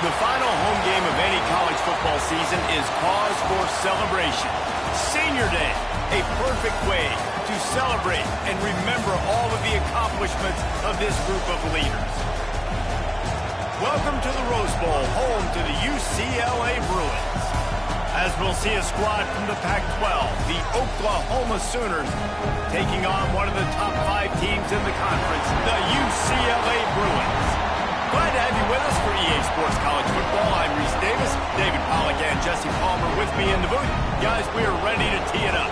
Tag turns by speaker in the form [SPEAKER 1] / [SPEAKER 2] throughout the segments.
[SPEAKER 1] The final home game of any college football season is cause for celebration. Senior Day, a perfect way to celebrate and remember all of the accomplishments of this group of leaders. Welcome to the Rose Bowl, home to the UCLA Bruins. As we'll see a squad from the Pac-12, the Oklahoma Sooners, taking on one of the top 5 teams in the conference, the UCLA Bruins. Glad to have you with us for EA Sports College Football. I'm Reese Davis, David Pollack and Jesse Palmer with me in the booth. Guys, we are ready to tee it up.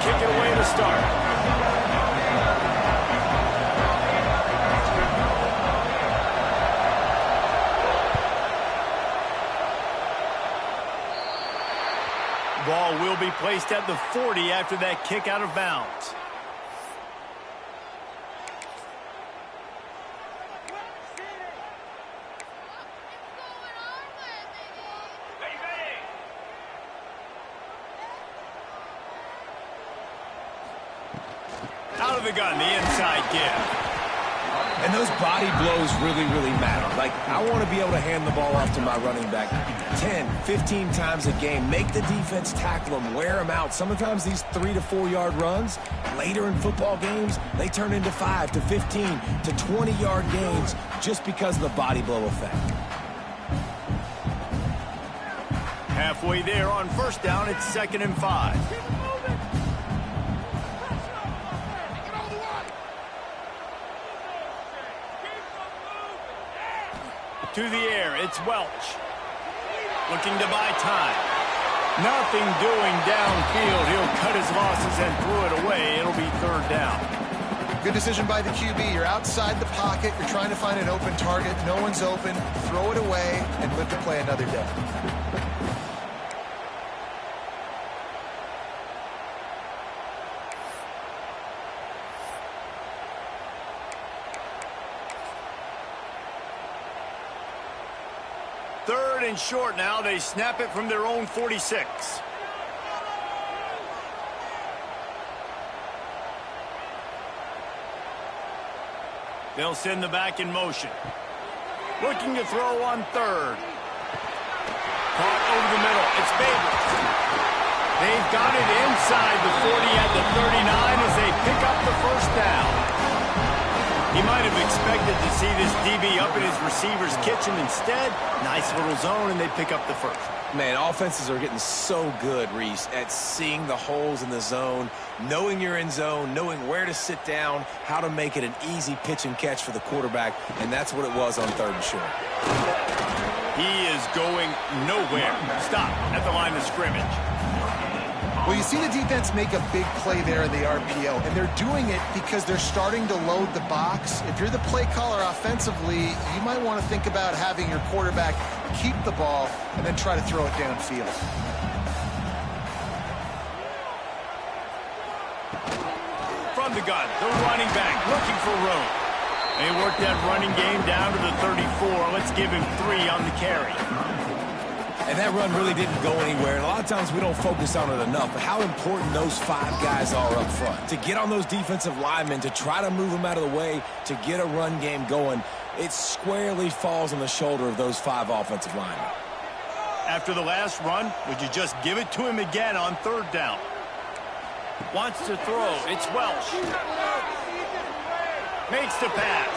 [SPEAKER 1] Kick it away to start. Ball will be placed at the 40 after that kick out of bounds. Out of the gun, the inside give.
[SPEAKER 2] And those body blows really, really matter. Like, I want to be able to hand the ball off to my running back 10, 15 times a game. Make the defense tackle them, wear them out. Sometimes these 3 to 4 yard runs, later in football games, they turn into 5 to 15 to 20 yard gains just because of the body blow effect.
[SPEAKER 1] Halfway there on first down, it's 2nd and 5. To the air, it's Welch. Looking to buy time. Nothing doing downfield. He'll cut his losses and throw it away. It'll be 3rd down.
[SPEAKER 3] Good decision by the QB. You're outside the pocket. You're trying to find an open target. No one's open. Throw it away and live to play another day.
[SPEAKER 1] Third and short now. They snap it from their own 46. They'll send the back in motion. Looking to throw on 3rd. Caught over the middle. It's Babers. They've got it inside the 40 at the 39 as they pick up the 1st down. He might have expected to see this DB up in his receiver's kitchen. Instead, nice little zone, and they pick up the 1st.
[SPEAKER 2] Man, offenses are getting so good, Reese, at seeing the holes in the zone, knowing you're in zone, knowing where to sit down, how to make it an easy pitch and catch for the quarterback, and that's what it was on 3rd and short.
[SPEAKER 1] He is going nowhere. Stop at the line of scrimmage.
[SPEAKER 3] Well, you see the defense make a big play there in the RPO, and they're doing it because they're starting to load the box. If you're the play caller offensively, you might want to think about having your quarterback keep the ball and then try to throw it downfield.
[SPEAKER 1] From the gun, the running back looking for room. They work that running game down to the 34. Let's give him 3 on the carry.
[SPEAKER 2] And that run really didn't go anywhere. And a lot of times we don't focus on it enough, but how important those 5 guys are up front. To get on those defensive linemen, to try to move them out of the way, to get a run game going, it squarely falls on the shoulder of those 5 offensive linemen.
[SPEAKER 1] After the last run, would you just give it to him again on 3rd down? Wants to throw. It's Welch. Makes the pass.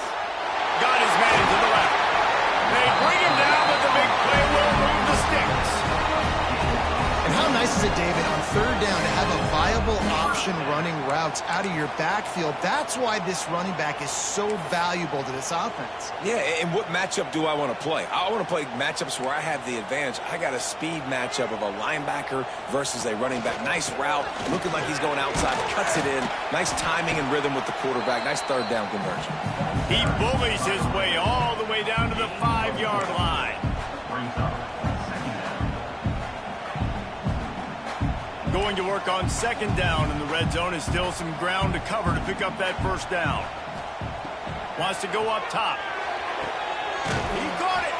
[SPEAKER 1] Got his man to the left. They bring him down, but the big play will move the sticks.
[SPEAKER 3] And how nice is it, David, on 3rd down to have a viable option running routes out of your backfield? That's why this running back is so valuable to this offense.
[SPEAKER 2] Yeah, and what matchup do I want to play? I want to play matchups where I have the advantage. I got a speed matchup of a linebacker versus a running back. Nice route, looking like he's going outside, cuts it in. Nice timing and rhythm with the quarterback. Nice 3rd down conversion.
[SPEAKER 1] He bullies his way all the way down to the 5-yard line. going to work on second down in the red zone, and still some ground to cover to pick up that first down. Wants to go up top. He got it.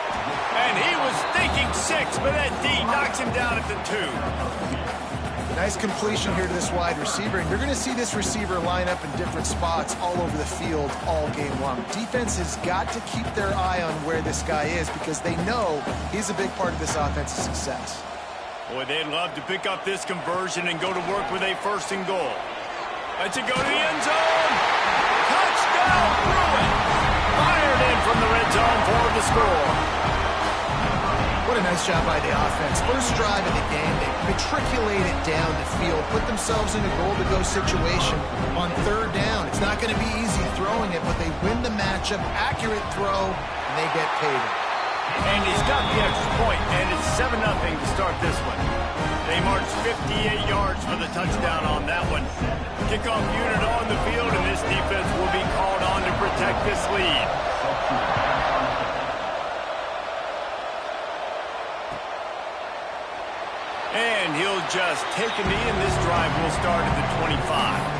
[SPEAKER 1] And he was thinking 6, but that D knocks him down at the 2.
[SPEAKER 3] Nice completion here to this wide receiver, and you're going to see this receiver line up in different spots all over the field all game long. Defense has got to keep their eye on where this guy is because they know he's a big part of this offense's success.
[SPEAKER 1] Boy, they'd love to pick up this conversion and go to work with a first and goal. Let's it go to the end zone. Touchdown, Bruin. Fired in from the red zone for the score.
[SPEAKER 3] What a nice job by the offense. First drive of the game, they matriculated down the field, put themselves in a goal-to-go situation on third down. It's not going to be easy throwing it, but they win the matchup, accurate throw, and they get paid.
[SPEAKER 1] And he's got the extra point, and it's 7-0 to start this one. They marched 58 yards for the touchdown on that one. Kickoff unit on the field, and this defense will be called on to protect this lead. And he'll just take a knee, and this drive will start at the 25.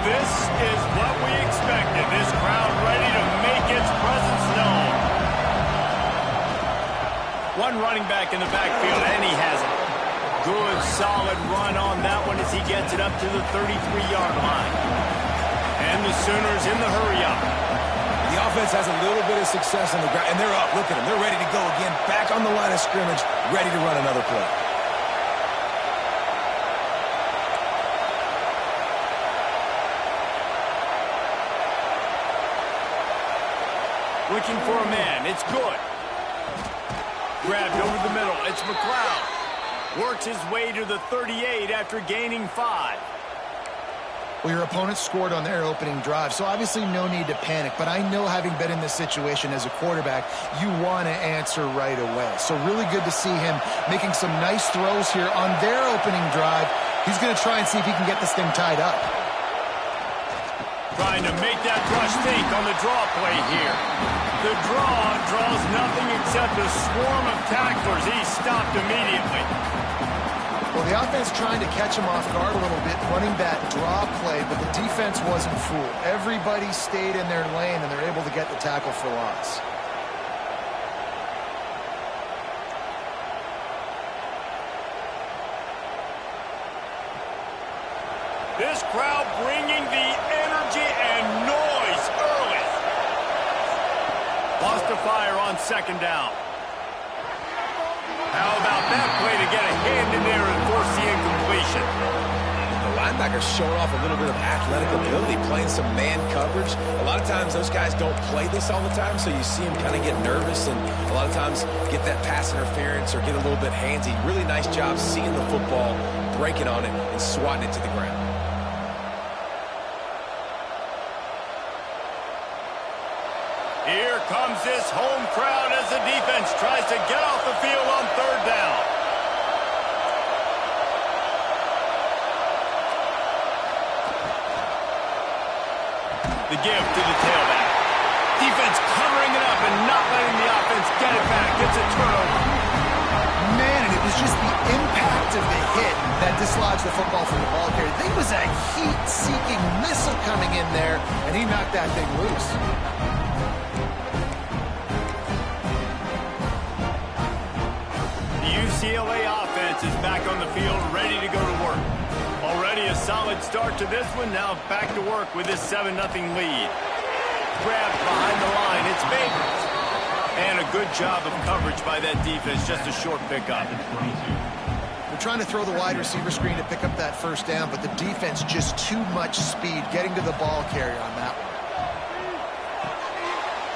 [SPEAKER 1] This is what we expected. This crowd ready to make its presence known. One running back in the backfield, and he has it. Good, solid run on that one as he gets it up to the 33-yard line. And the Sooners in the hurry-up.
[SPEAKER 2] The offense has a little bit of success on the ground, and they're up. Look at them. They're ready to go again. Back on the line of scrimmage, ready to run another play.
[SPEAKER 1] Looking for a man. It's good. Grabbed over the middle. It's McLeod. Works his way to the 38 after gaining 5.
[SPEAKER 3] Well, your opponent scored on their opening drive, so obviously no need to panic. But I know, having been in this situation as a quarterback, you want to answer right away. So really good to see him making some nice throws here on their opening drive. He's going to try and see if he can get this thing tied up.
[SPEAKER 1] Trying to make that rush think on the draw play here. The draw draws nothing except a swarm of tacklers. He's stopped immediately.
[SPEAKER 3] Well, the offense trying to catch him off guard a little bit, running that draw play, but the defense wasn't fooled. Everybody stayed in their lane, and they're able to get the tackle for loss.
[SPEAKER 1] This crowd bringing the energy and noise early. Lost to fire on second down. How about that play to get a hand in there and force the incompletion?
[SPEAKER 2] The linebacker's showing off a little bit of athletic ability, playing some man coverage. A lot of times those guys don't play this all the time, so you see him kind of get nervous and a lot of times get that pass interference or get a little bit handsy. Really nice job seeing the football, breaking on it, and swatting it to the ground.
[SPEAKER 1] Here comes this home crowd as the defense tries to get off the field on third down. The give to the tailback. Defense covering it up and not letting the offense get it back. It's a turnover.
[SPEAKER 3] Man, and it was just the impact of the hit that dislodged the football from the ball carrier. There was a heat-seeking missile coming in there, and he knocked that thing loose.
[SPEAKER 1] UCLA offense is back on the field, ready to go to work. Already a solid start to this one. Now back to work with this 7-0 lead. Grabbed behind the line. It's Babers. And a good job of coverage by that defense. Just a short pickup.
[SPEAKER 3] They're trying to throw the wide receiver screen to pick up that first down, but the defense just too much speed getting to the ball carrier on that one.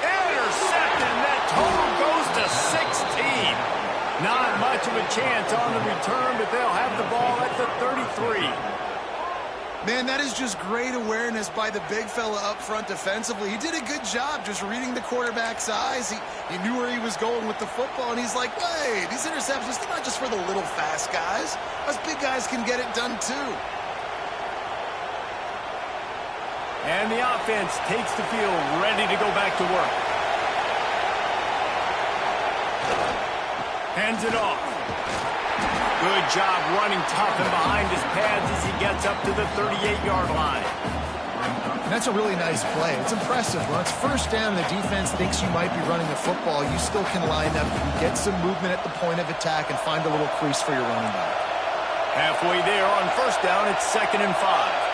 [SPEAKER 1] Intercepted, and that total goes to 16. Not much of a chance on the return, but they'll have the ball at the 33.
[SPEAKER 3] Man, that is just great awareness by the big fella up front defensively. He did a good job just reading the quarterback's eyes. He knew where he was going with the football, and he's like, wait, these interceptions, they're not just for the little fast guys. Us big guys can get it done too.
[SPEAKER 1] And the offense takes the field, ready to go back to work. Hands it off. Good job running tough and behind his pads as he gets up to the 38-yard line.
[SPEAKER 3] That's a really nice play. It's impressive. When it's first down and the defense thinks you might be running the football, you still can line up, get some movement at the point of attack, and find a little crease for your running back.
[SPEAKER 1] Halfway there on first down, it's 2nd and 5.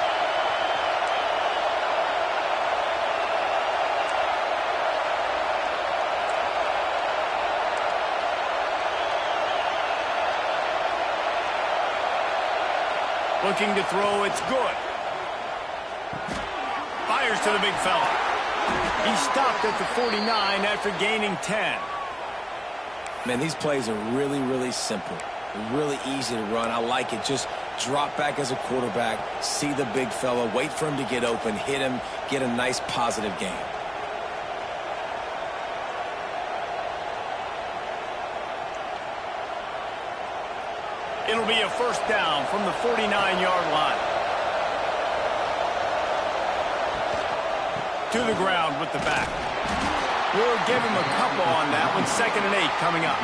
[SPEAKER 1] Looking to throw, it's good. Fires to the big fella. He stopped at the 49 after gaining 10.
[SPEAKER 2] Man, these plays are really, really simple. They're really easy to run. I like it. Just drop back as a quarterback, see the big fella, wait for him to get open, hit him, get a nice positive gain.
[SPEAKER 1] It'll be a first down from the 49-yard line. To the ground with the back. We'll give him a couple on that one. 2nd and 8 coming up.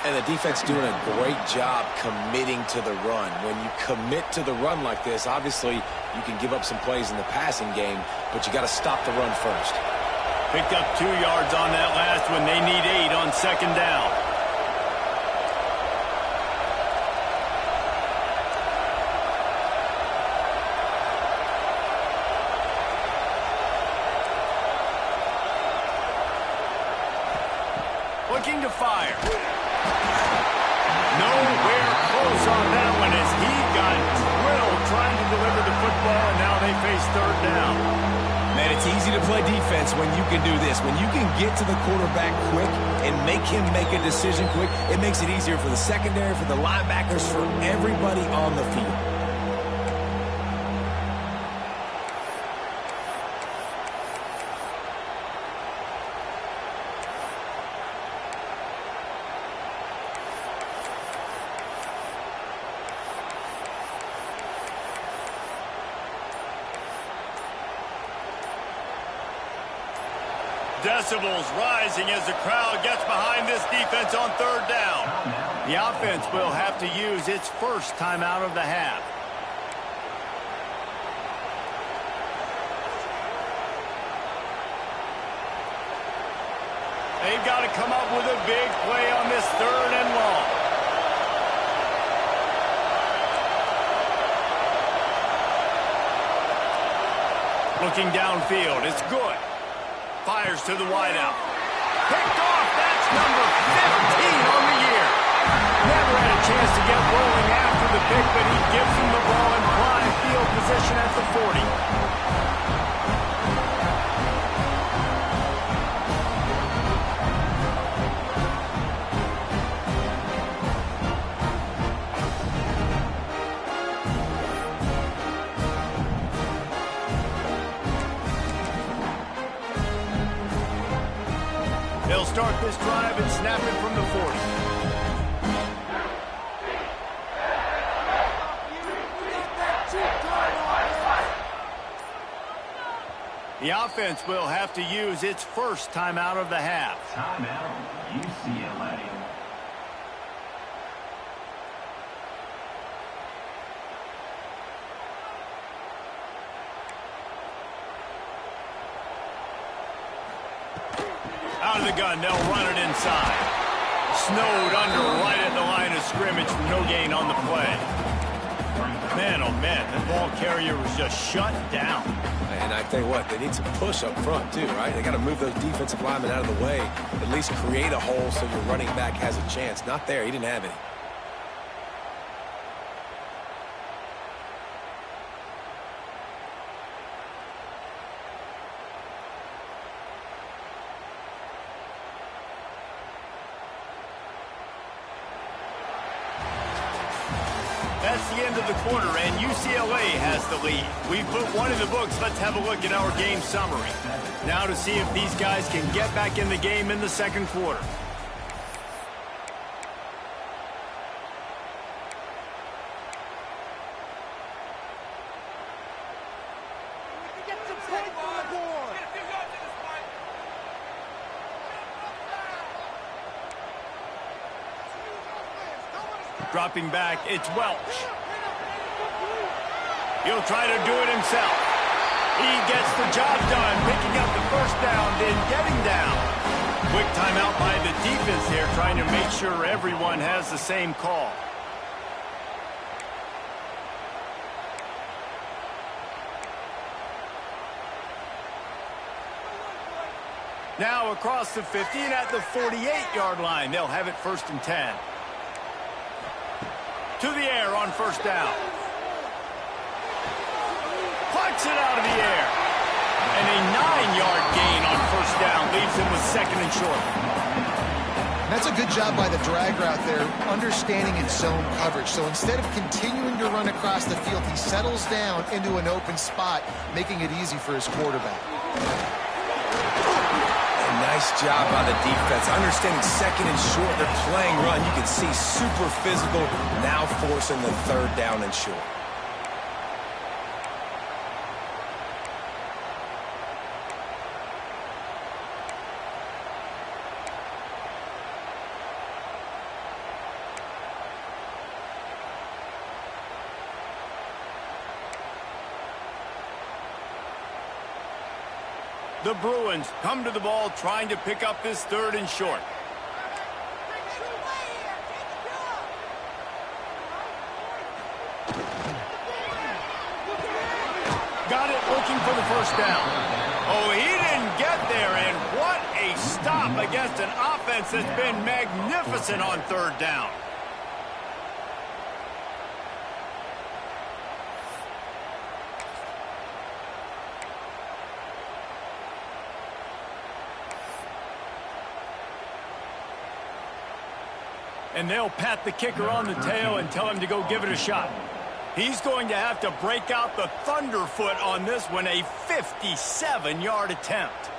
[SPEAKER 2] And the defense doing a great job committing to the run. When you commit to the run like this, obviously you can give up some plays in the passing game, but you got to stop the run first.
[SPEAKER 1] Picked up 2 yards on that last one. They need 8 on 2nd down. Looking to fire. Nowhere close on that one as he got drilled trying to deliver the football, and now they face 3rd down.
[SPEAKER 2] Man, it's easy to play defense when you can do this. When you can get to the quarterback quick and make him make a decision quick, it makes it easier for the secondary, for the linebackers, for everybody on the field.
[SPEAKER 1] Decibels rising as the crowd gets behind this defense on 3rd down. The offense will have to use its first timeout of the half. They've got to come up with a big play on this 3rd and long. Looking downfield, it's good. Fires to the wideout. Picked off. That's number 15 on the year. Never had a chance to get rolling after the pick, but he gives him the ball in prime field position at the 40. They'll start this drive and snap it from the 40. The offense will have to use its first timeout of the half.
[SPEAKER 4] Timeout, UCLA.
[SPEAKER 1] Out of the gun, they'll run it inside. Snowed under right at the line of scrimmage for no gain on the play. Man, oh man, the ball carrier was just shut down.
[SPEAKER 2] And I tell you what, they need some push up front too, right? They got to move those defensive linemen out of the way, at least create a hole so your running back has a chance. Not there, he didn't have any.
[SPEAKER 1] That's the end of the quarter, and UCLA has the lead. We've put one in the books. Let's have a look at our game summary. Now to see if these guys can get back in the game in the second quarter. Dropping back, it's Welch. He'll try to do it himself. He gets the job done, picking up the first down, then getting down. Quick timeout by the defense here, trying to make sure everyone has the same call. Now across the 50 and at the 48-yard line. They'll have it 1st and 10. To the air on first down. Plucks it out of the air. And a 9-yard gain on first down leaves him with 2nd and short.
[SPEAKER 3] That's a good job by the drag route there, understanding its zone coverage. So instead of continuing to run across the field, he settles down into an open spot, making it easy for his quarterback.
[SPEAKER 2] Nice job by the defense. Understanding 2nd and short, they're playing run. You can see super physical, now forcing the 3rd down and short.
[SPEAKER 1] The Bruins come to the ball trying to pick up this 3rd and short. Got it looking for the first down. Oh, he didn't get there, and what a stop against an offense that's been magnificent on 3rd down. And they'll pat the kicker on the tail and tell him to go give it a shot. He's going to have to break out the thunderfoot on this one, a 57-yard attempt.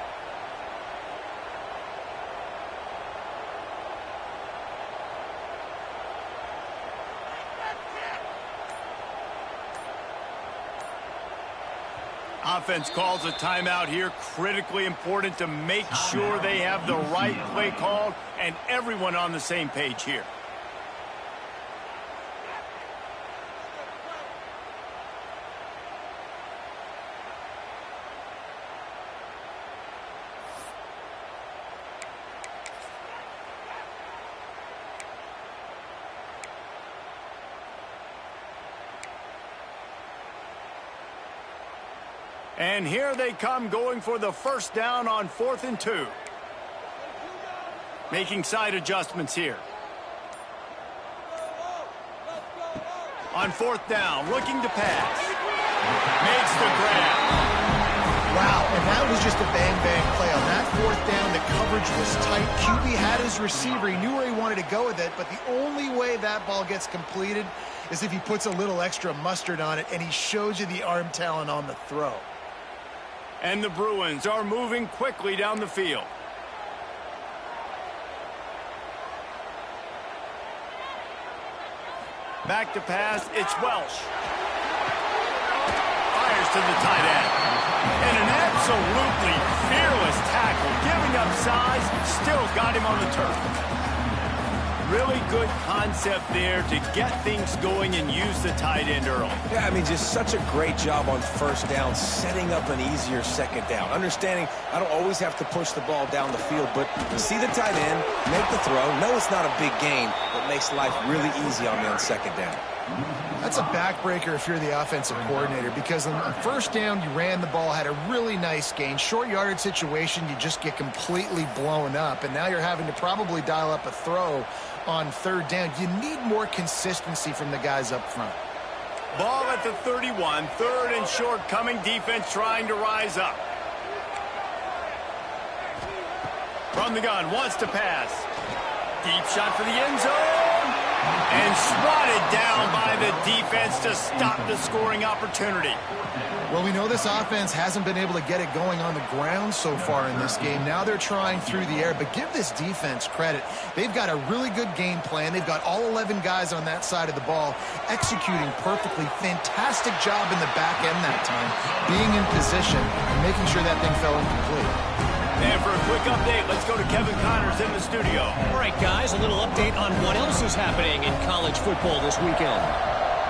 [SPEAKER 1] Offense calls a timeout here. Critically important to make sure they have the right play called and everyone on the same page here. And here they come, going for the first down on 4th and 2. Making side adjustments here. On 4th down, looking to pass. Makes the grab.
[SPEAKER 3] Wow, and that was just a bang-bang play. On that 4th down, the coverage was tight. QB had his receiver. He knew where he wanted to go with it, but the only way that ball gets completed is if he puts a little extra mustard on it, and he shows you the arm talent on the throw.
[SPEAKER 1] And the Bruins are moving quickly down the field. Back to pass, it's Welch. Fires to the tight end. And an absolutely fearless tackle, giving up size, still got him on the turf. Really good concept there to get things going and use the tight end early.
[SPEAKER 2] Yeah, I mean, just such a great job on first down, setting up an easier 2nd down. Understanding I don't always have to push the ball down the field, but see the tight end, make the throw. No, it's not a big gain, but makes life really easy on me on 2nd down.
[SPEAKER 3] That's a backbreaker if you're the offensive coordinator, because on first down, you ran the ball, had a really nice gain. Short yardage situation, you just get completely blown up, and now you're having to probably dial up a throw on 3rd down. You need more consistency from the guys up front.
[SPEAKER 1] Ball at the 31, 3rd and short coming, defense trying to rise up. From the gun, wants to pass. Deep shot for the end zone. And swatted down by the defense to stop the scoring opportunity.
[SPEAKER 3] Well, we know this offense hasn't been able to get it going on the ground so far in this game. Now they're trying through the air, but give this defense credit. They've got a really good game plan. They've got all 11 guys on that side of the ball executing perfectly. Fantastic job in the back end that time, being in position and making sure that thing fell incomplete.
[SPEAKER 1] And for a quick update, let's go to Kevin Connors in the studio.
[SPEAKER 5] All right, guys, a little update on what else is happening in college football this weekend.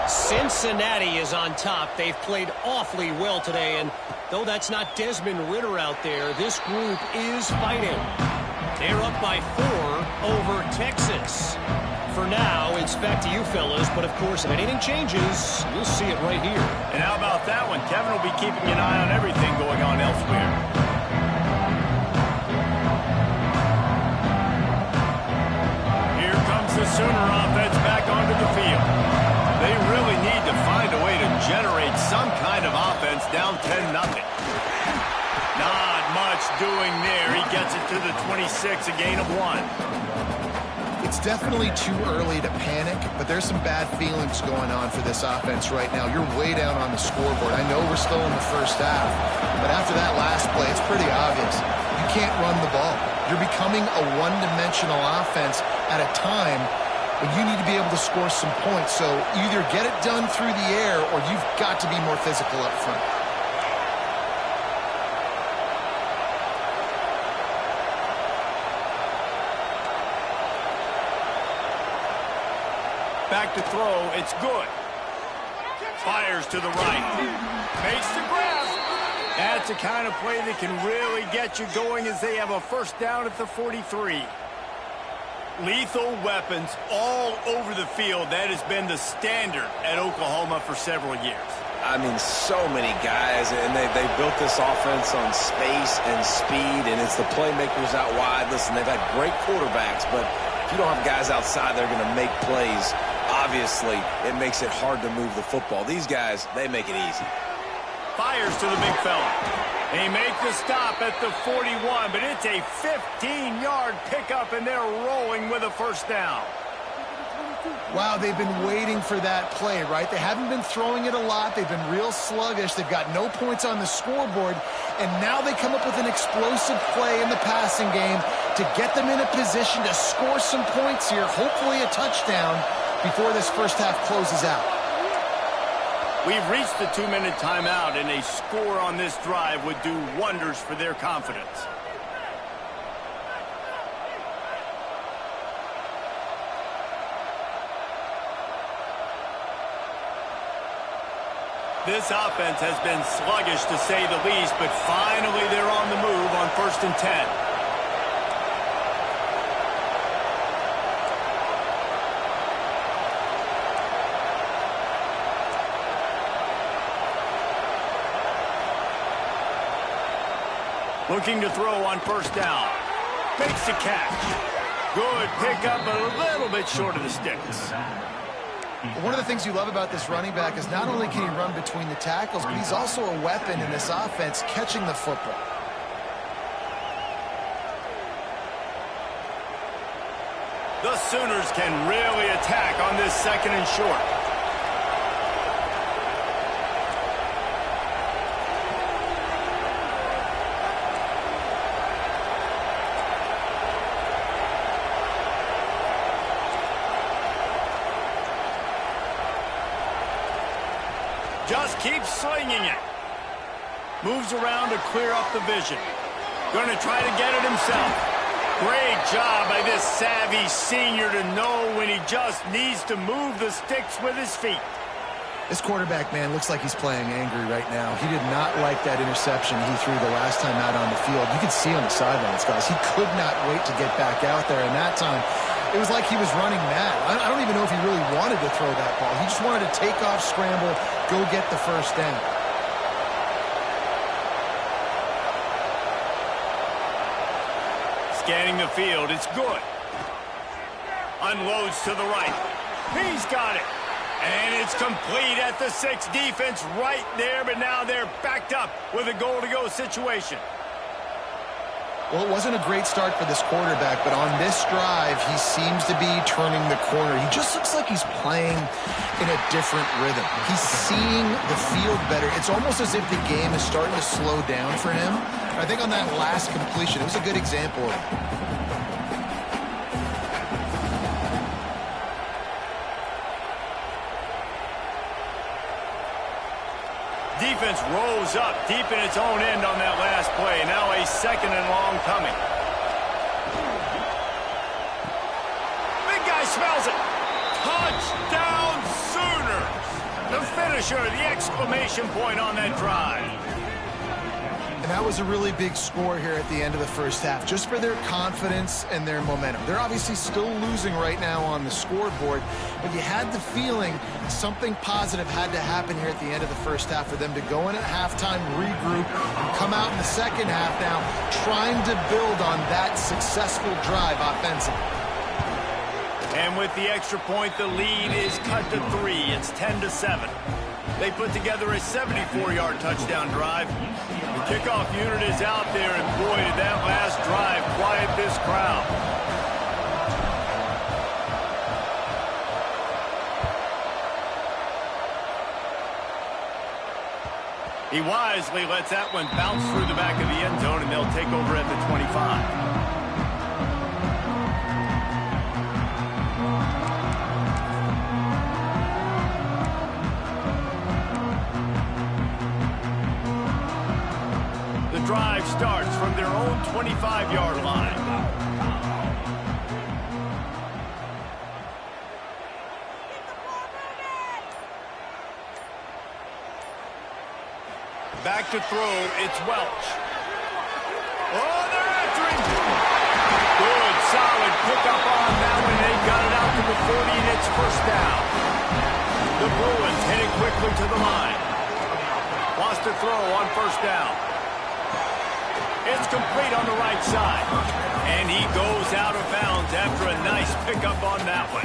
[SPEAKER 5] Cincinnati is on top. They've played awfully well today, and though that's not Desmond Ridder out there, this group is fighting. They're up by 4 over Texas. For now, it's back to you fellas, but of course, if anything changes, you'll see it right here.
[SPEAKER 1] And how about that one? Kevin will be keeping an eye on everything going on elsewhere. Here comes the Sooner offense back onto the field. They really need to find a way to generate some kind of offense down 10-0. Not much doing there. He gets it to the 26, a gain of 1.
[SPEAKER 3] It's definitely too early to panic, but there's some bad feelings going on for this offense right now. You're way down on the scoreboard. I know we're still in the first half, but after that last play, it's pretty obvious. You can't run the ball. You're becoming a one-dimensional offense at a time when you need to be able to score some points. So either get it done through the air or you've got to be more physical up front.
[SPEAKER 1] Back to throw. It's good. Fires to the right. Makes the grab. That's the kind of play that can really get you going as they have a first down at the 43. Lethal weapons all over the field. That has been the standard at Oklahoma for several years.
[SPEAKER 2] I mean, so many guys, and they built this offense on space and speed, and it's the playmakers out wide. Listen, they've had great quarterbacks, but if you don't have guys outside, they're going to make plays. Obviously, it makes it hard to move the football. These guys, they make it easy.
[SPEAKER 1] Fires to the big fella. They make the stop at the 41, but it's a 15-yard pickup, and they're rolling with a first down.
[SPEAKER 3] Wow, they've been waiting for that play, right? They haven't been throwing it a lot. They've been real sluggish. They've got no points on the scoreboard, and now they come up with an explosive play in the passing game to get them in a position to score some points here, hopefully a touchdown, before this first half closes out.
[SPEAKER 1] We've reached the 2-minute timeout, and a score on this drive would do wonders for their confidence. This offense has been sluggish, to say the least, but finally they're on the move on 1st and 10. Looking to throw on first down. Makes the catch. Good pickup, but a little bit short of the sticks.
[SPEAKER 3] One of the things you love about this running back is not only can he run between the tackles, but he's also a weapon in this offense catching the football.
[SPEAKER 1] The Sooners can really attack on this 2nd and short. Just keeps slinging it. Moves around to clear up the vision. Going to try to get it himself. Great job by this savvy senior to know when he just needs to move the sticks with his feet.
[SPEAKER 3] This quarterback, man, looks like he's playing angry right now. He did not like that interception he threw the last time out on the field. You could see on the sidelines, guys. He could not wait to get back out there, and that time it was like he was running mad. I don't even know if he really wanted to throw that ball. He just wanted to take off, scramble, go get the first down.
[SPEAKER 1] Scanning the field, it's good. Unloads to the right. He's got it. And it's complete at the 6. Defense right there, but now they're backed up with a goal-to-go situation.
[SPEAKER 3] Well, it wasn't a great start for this quarterback, but on this drive, he seems to be turning the corner. He just looks like he's playing in a different rhythm. He's seeing the field better. It's almost as if the game is starting to slow down for him. I think on that last completion, it was a good example of it.
[SPEAKER 1] Defense rose up deep in its own end on that last play. Now a second and long coming. Big guy smells it. Touchdown Sooners. The finisher, the exclamation point on that drive.
[SPEAKER 3] And that was a really big score here at the end of the first half, just for their confidence and their momentum. They're obviously still losing right now on the scoreboard, but you had the feeling something positive had to happen here at the end of the first half for them to go in at halftime, regroup, and come out in the second half now trying to build on that successful drive offensively.
[SPEAKER 1] And with the extra point, the lead is cut to 3. It's 10-7. They put together a 74-yard touchdown drive. The kickoff unit is out there, and boy, did that last drive quiet this crowd. He wisely lets that one bounce through the back of the end zone, and they'll take over at the 25. Drive starts from their own 25-yard line. Back to throw, it's Welch. Oh, they're after him. Good, solid pickup on that one. They got it out to the 40, and it's first down. The Bruins heading quickly to the line. Wants to throw on first down. It's complete on the right side. And he goes out of bounds after a nice pickup on that one.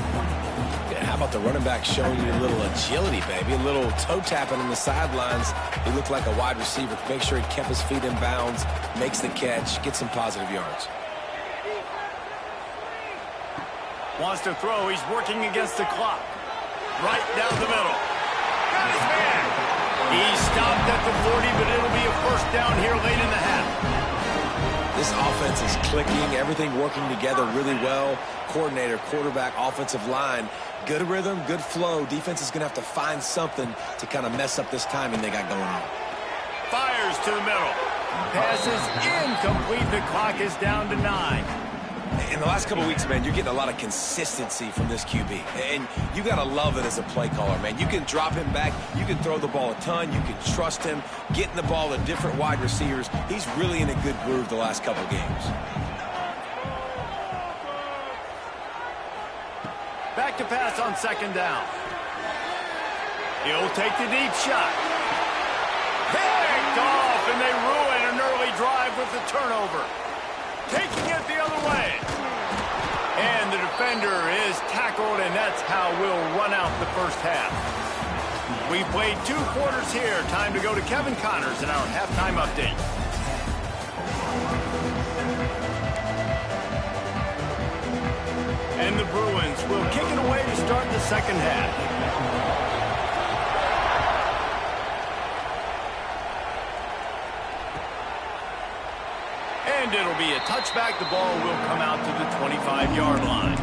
[SPEAKER 2] Yeah, how about the running back showing you a little agility, baby? A little toe tapping on the sidelines. He looked like a wide receiver. Make sure he kept his feet in bounds, makes the catch, gets some positive yards.
[SPEAKER 1] Wants to throw. He's working against the clock. Right down the middle. Got his man. He stopped at the 40, but it'll be a first down here late in the half.
[SPEAKER 2] This offense is clicking, everything working together really well. Coordinator, quarterback, offensive line, good rhythm, good flow. Defense is going to have to find something to kind of mess up this timing they got going on.
[SPEAKER 1] Fires to the middle. Passes incomplete. The clock is down to 9.
[SPEAKER 2] In the last couple of weeks, man, you're getting a lot of consistency from this QB. And you got to love it as a play caller, man. You can drop him back. You can throw the ball a ton. You can trust him, getting the ball to different wide receivers. He's really in a good groove the last couple of games.
[SPEAKER 1] Back to pass on second down. He'll take the deep shot. Picked off, and they ruin an early drive with the turnover. Taking it the other way. And the defender is tackled, and that's how we'll run out the first half. We played 2 quarters here. Time to go to Kevin Connors in our halftime update. And the Bruins will kick it away to start the second half. And it'll be a touchback. The ball will come out to the 25-yard line.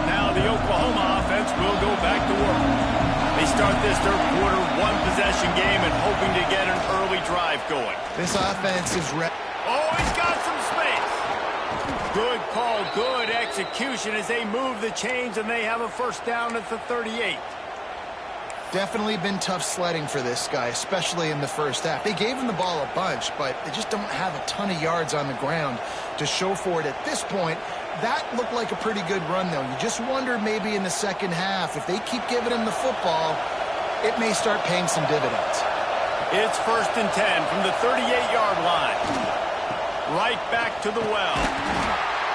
[SPEAKER 1] Now the Oklahoma offense will go back to work. They start this third quarter, 1-possession game, and hoping to get an early drive going.
[SPEAKER 3] This offense is ready.
[SPEAKER 1] Oh, he's got some space. Good call, good execution as they move the chains, and they have a first down at the 38.
[SPEAKER 3] Definitely been tough sledding for this guy, especially in the first half. They gave him the ball a bunch, but they just don't have a ton of yards on the ground to show for it at this point. That looked like a pretty good run, though. You just wonder maybe in the second half, if they keep giving him the football, it may start paying some dividends.
[SPEAKER 1] It's 1st and 10 from the 38-yard line. Right back to the well.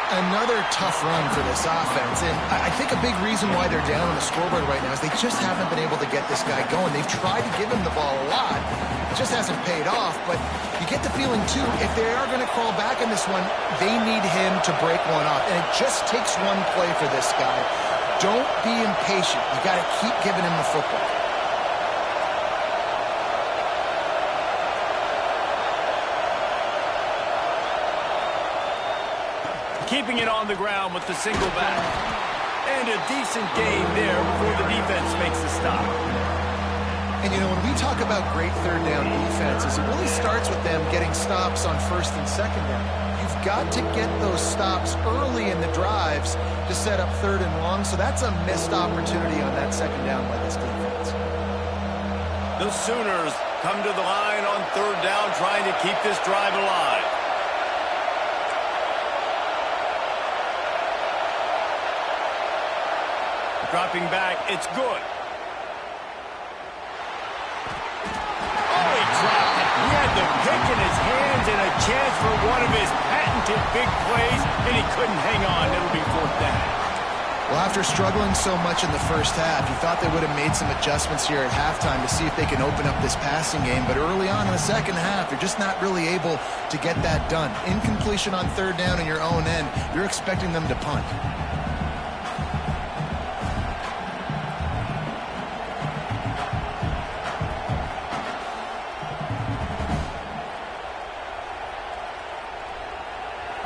[SPEAKER 3] Another tough run for this offense, and I think a big reason why they're down on the scoreboard right now is they just haven't been able to get this guy going. They've tried to give him the ball a lot. It just hasn't paid off, but you get the feeling, too, if they are going to crawl back in this one, they need him to break one off, and it just takes one play for this guy. Don't be impatient. You got to keep giving him the football.
[SPEAKER 1] keeping it on the ground with the single back. And a decent gain there before the defense makes the stop.
[SPEAKER 3] And, you know, when we talk about great third down defenses, it really starts with them getting stops on first and second down. You've got to get those stops early in the drives to set up third and long, so that's a missed opportunity on that second down by this defense.
[SPEAKER 1] The Sooners come to the line on third down, trying to keep this drive alive. Dropping back, it's good. Oh, he dropped it. He had the pick in his hands and a chance for one of his patented big plays, and he couldn't hang on. It'll be fourth down.
[SPEAKER 3] Well, after struggling so much in the first half, you thought they would have made some adjustments here at halftime to see if they can open up this passing game. But early on in the second half, you're just not really able to get that done. Incompletion on third down in your own end, you're expecting them to punt.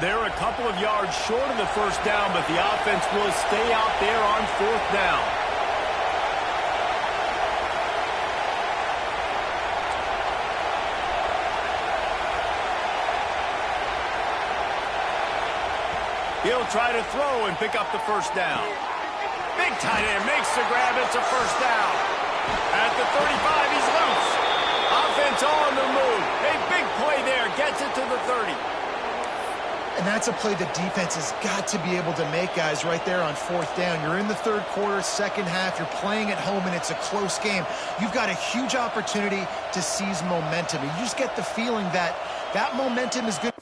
[SPEAKER 1] They're a couple of yards short of the first down, but the offense will stay out there on fourth down. He'll try to throw and pick up the first down. Big tight end makes the grab. It's a first down. At the 35, he's loose. Offense on the move. A big play there. Gets it to the 30.
[SPEAKER 3] And that's a play the defense has got to be able to make, guys, right there on fourth down. You're in the third quarter, second half. You're playing at home, and it's a close game. You've got a huge opportunity to seize momentum. And you just get the feeling that that momentum is good.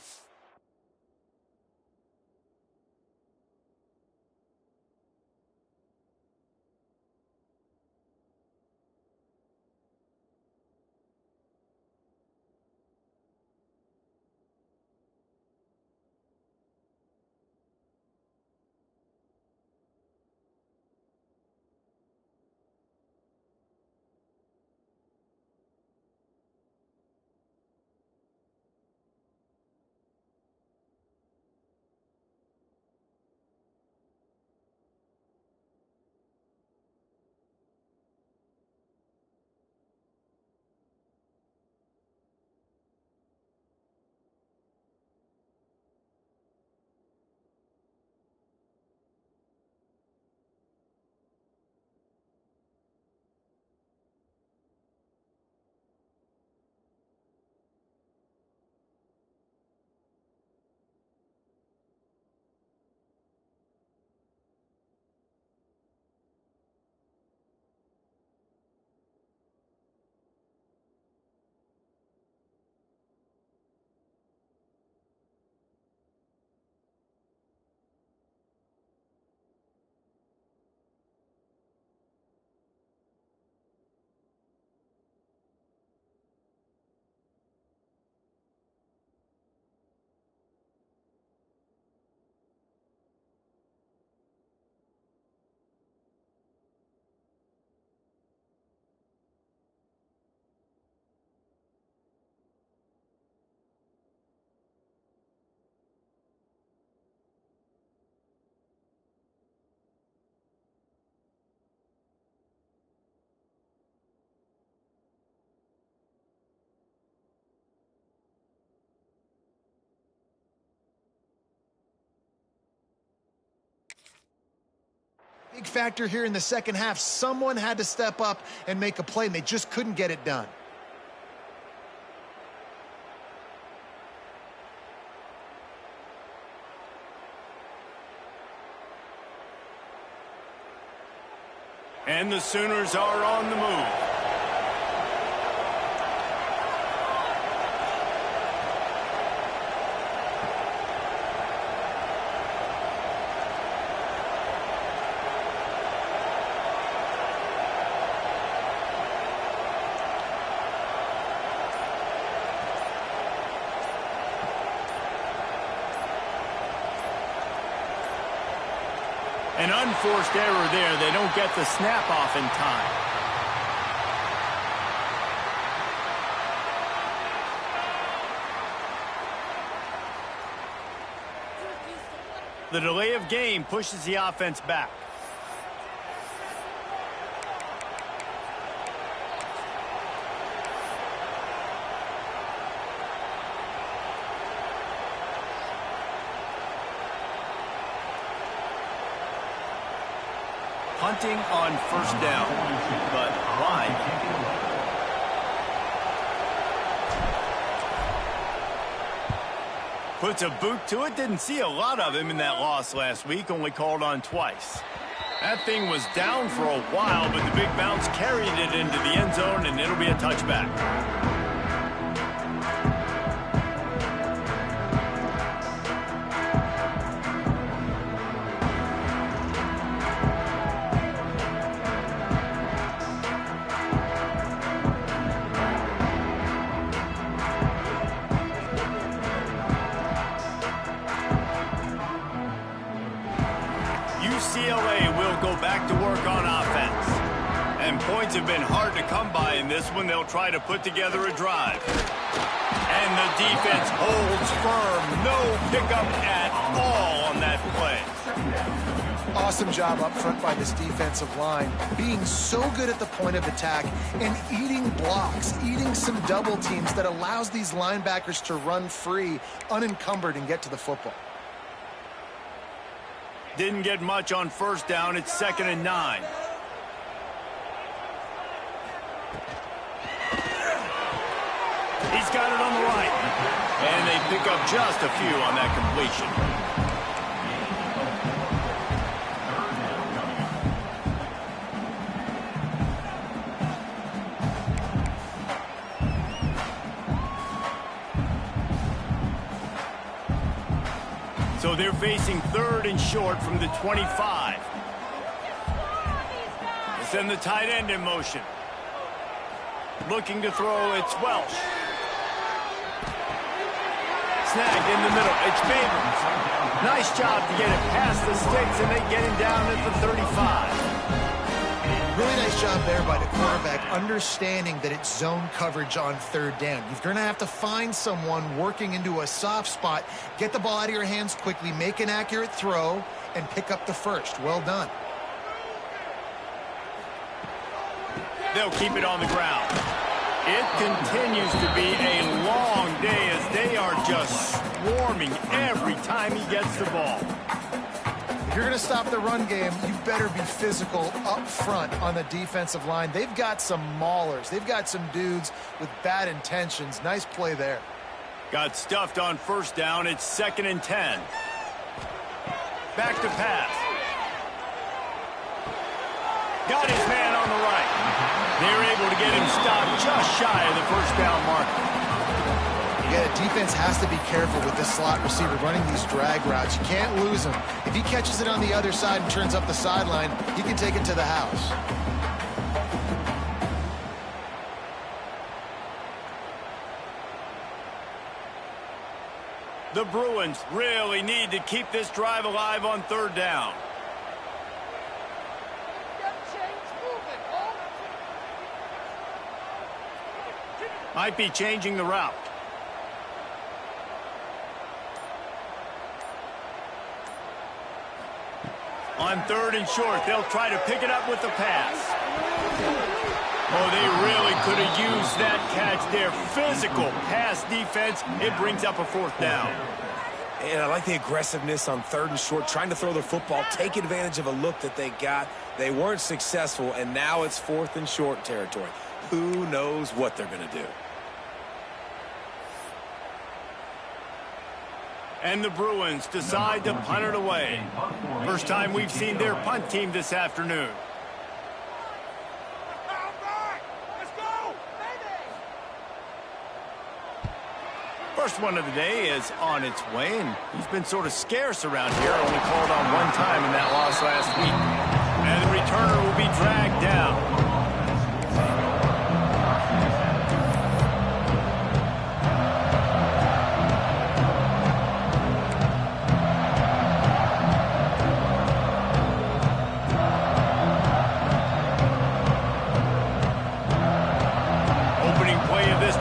[SPEAKER 3] Big factor here in the second half. Someone had to step up and make a play, and they just couldn't get it done.
[SPEAKER 1] And the Sooners are on the move. An unforced error there. They don't get the snap off in time. The delay of game pushes the offense back. Punting on first down, but wide. Puts a boot to it. Didn't see a lot of him in that loss last week. Only called on twice. That thing was down for a while, but the big bounce carried it into the end zone, and it'll be a touchback. UCLA will go back to work on offense. And points have been hard to come by in this one. They'll try to put together a drive. And the defense holds firm. No pickup at all on that play.
[SPEAKER 3] Awesome job up front by this defensive line, being so good at the point of attack and eating blocks, eating some double teams that allows these linebackers to run free, unencumbered, and get to the football.
[SPEAKER 1] Didn't get much on first down. It's 2nd and 9. He's got it on the right. And they pick up just a few on that completion. So they're facing 3rd and short from the 25. They send the tight end in motion. Looking to throw, it's Welsh. Snagged in the middle, it's Babers. Nice job to get it past the sticks, and they get him down at the 35.
[SPEAKER 3] Really nice job there by the quarterback, understanding that it's zone coverage on 3rd down. You're going to have to find someone working into a soft spot, get the ball out of your hands quickly, make an accurate throw, and pick up the first. Well done.
[SPEAKER 1] They'll keep it on the ground. It continues to be a long day as they are just swarming every time he gets the ball.
[SPEAKER 3] If you're going to stop the run game, you better be physical up front on the defensive line. They've got some maulers. They've got some dudes with bad intentions. Nice play there.
[SPEAKER 1] Got stuffed on first down. It's 2nd and 10. Back to pass. Got his man on the right. They're able to get him stopped just shy of the first down marker.
[SPEAKER 3] Yeah, the defense has to be careful with this slot receiver running these drag routes. You can't lose him. If he catches it on the other side and turns up the sideline, he can take it to the house.
[SPEAKER 1] The Bruins really need to keep this drive alive on 3rd down. Might be changing the route. On 3rd and short, they'll try to pick it up with the pass. Oh, they really could have used that catch there. Physical pass defense. It brings up a 4th down.
[SPEAKER 2] And I like the aggressiveness on 3rd and short, trying to throw the football, take advantage of a look that they got. They weren't successful, and now it's 4th and short territory. Who knows what they're going to do?
[SPEAKER 1] And the Bruins decide to punt it away. First time we've seen their punt team this afternoon. First one of the day is on its way, and he's been sort of scarce around here. Only called on one time in that loss last week. And the returner will be dragged down.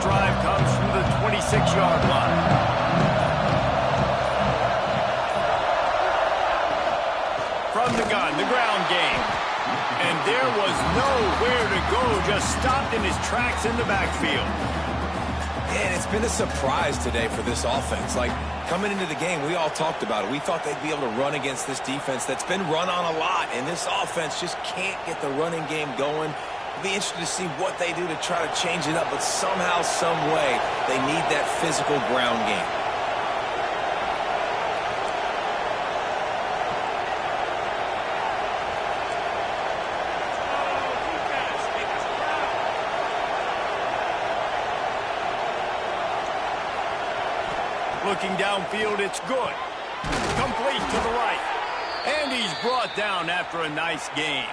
[SPEAKER 1] Drive comes from the 26-yard line. nowhere to go, just stopped in his tracks in the backfield.
[SPEAKER 2] And it's been a surprise today for this offense. Like, coming into the game, we all talked about it. We thought they'd be able to run against this defense that's been run on a lot, and this offense just can't get the running game going. It'll be interesting to see what they do to try to change it up, but somehow, some way, they need that physical ground game.
[SPEAKER 1] Looking downfield, it's good. Complete to the right. And he's brought down after a nice gain.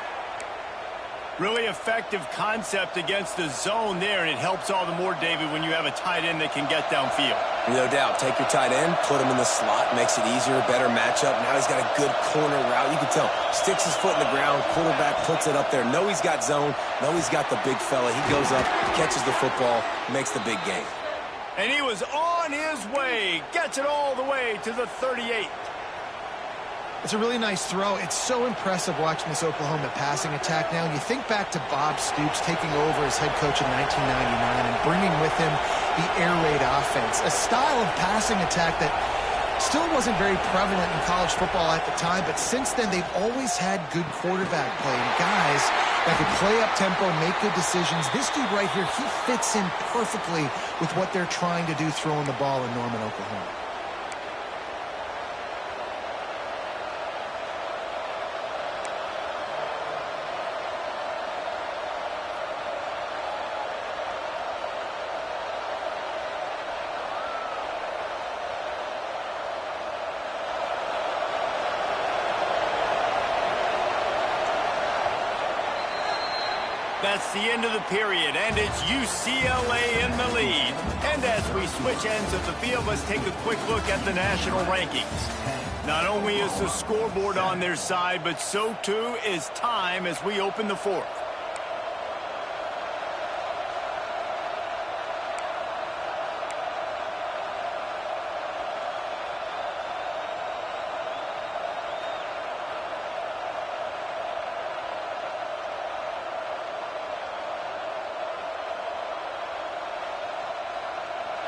[SPEAKER 1] Really effective concept against the zone there, and it helps all the more, David, when you have a tight end that can get downfield.
[SPEAKER 2] No doubt. Take your tight end, put him in the slot, makes it easier, better matchup. Now he's got a good corner route. You can tell. Sticks his foot in the ground, quarterback puts it up there. Know he's got zone. Know he's got the big fella. He goes up, catches the football, makes the big game.
[SPEAKER 1] And he was on his way. Gets it all the way to the 38.
[SPEAKER 3] It's a really nice throw. It's so impressive watching this Oklahoma passing attack now. And you think back to Bob Stoops taking over as head coach in 1999 and bringing with him the air raid offense, a style of passing attack that still wasn't very prevalent in college football at the time, but since then they've always had good quarterback play and guys that could play up tempo, make good decisions. This dude right here, he fits in perfectly with what they're trying to do throwing the ball in Norman, Oklahoma.
[SPEAKER 1] That's the end of the period, and it's UCLA in the lead. And as we switch ends of the field, let's take a quick look at the national rankings. Not only is the scoreboard on their side, but so too is time as we open the fourth.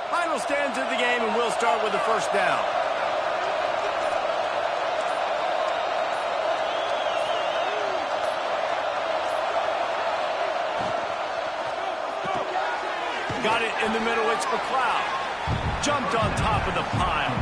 [SPEAKER 1] Final stands of the game, and we'll start with the first down. Got it in the middle. It's McLeod. Jumped on top of the pile.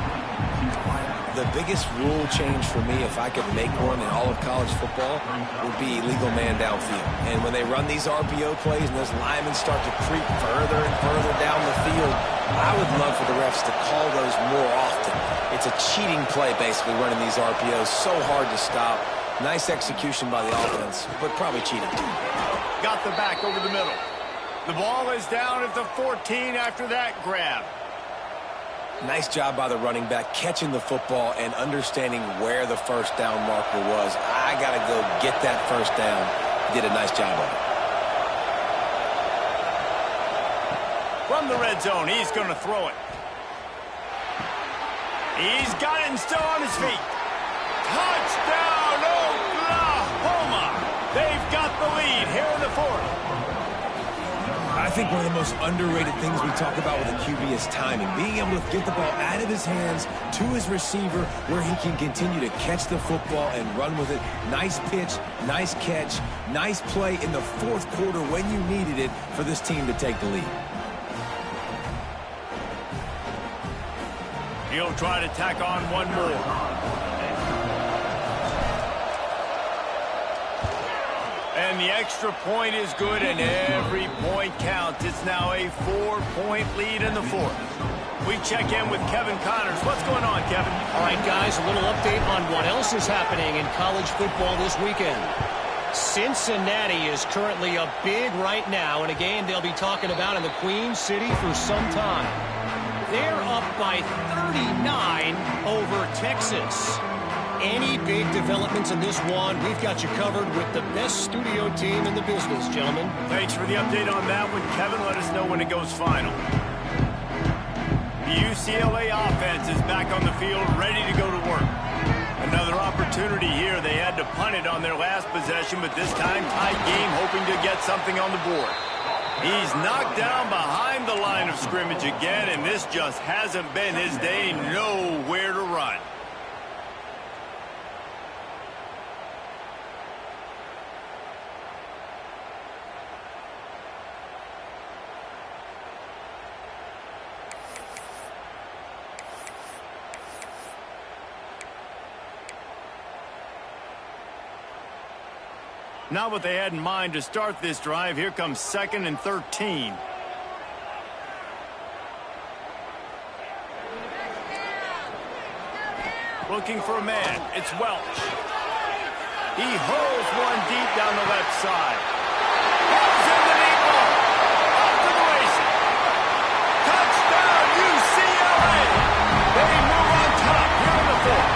[SPEAKER 2] The biggest rule change for me, if I could make one in all of college football, would be illegal man downfield. And when they run these RPO plays and those linemen start to creep further and further down the field, I would love for the refs to call those more often. It's a cheating play, basically, running these RPOs. So hard to stop. Nice execution by the offense, but probably cheating too.
[SPEAKER 1] Got the back over the middle. The ball is down at the 14 after that grab.
[SPEAKER 2] Nice job by the running back, catching the football and understanding where the first down marker was. I got to go get that first down. He did a nice job of it.
[SPEAKER 1] From the red zone, he's going to throw it. He's got it and still on his feet. Touchdown, Oklahoma! They've got the lead here in the fourth.
[SPEAKER 2] I think one of the most underrated things we talk about with a QB is timing. Being able to get the ball out of his hands to his receiver where he can continue to catch the football and run with it. Nice pitch, nice catch, nice play in the fourth quarter when you needed it for this team to take the lead.
[SPEAKER 1] He'll try to tack on one more. And the extra point is good, and every point counts. It's now a 4-point lead in the fourth. We check in with Kevin Connors. What's going on, Kevin?
[SPEAKER 5] All right, guys, a little update on what else is happening in college football this weekend. Cincinnati is currently up big right now in a game they'll be talking about in the Queen City for some time. They're up by 39 over Texas. Any big developments in this one, we've got you covered with the best studio team in the business, gentlemen.
[SPEAKER 1] Thanks for the update on that one, Kevin. Let us know when it goes final. The UCLA offense is back on the field, ready to go to work. A Another opportunity here. They had to punt it on their last possession, but this time tight game, hoping to get something on the board. He's knocked down behind the line of scrimmage again, and this just hasn't been his day. Nowhere to run. Not what they had in mind to start this drive. Here comes 2nd and 13. Looking for a man. It's Welch. He hurls one deep down the left side. Hurls in the deep ball. Off to the races. Touchdown, UCLA. They move on top here in the 4th.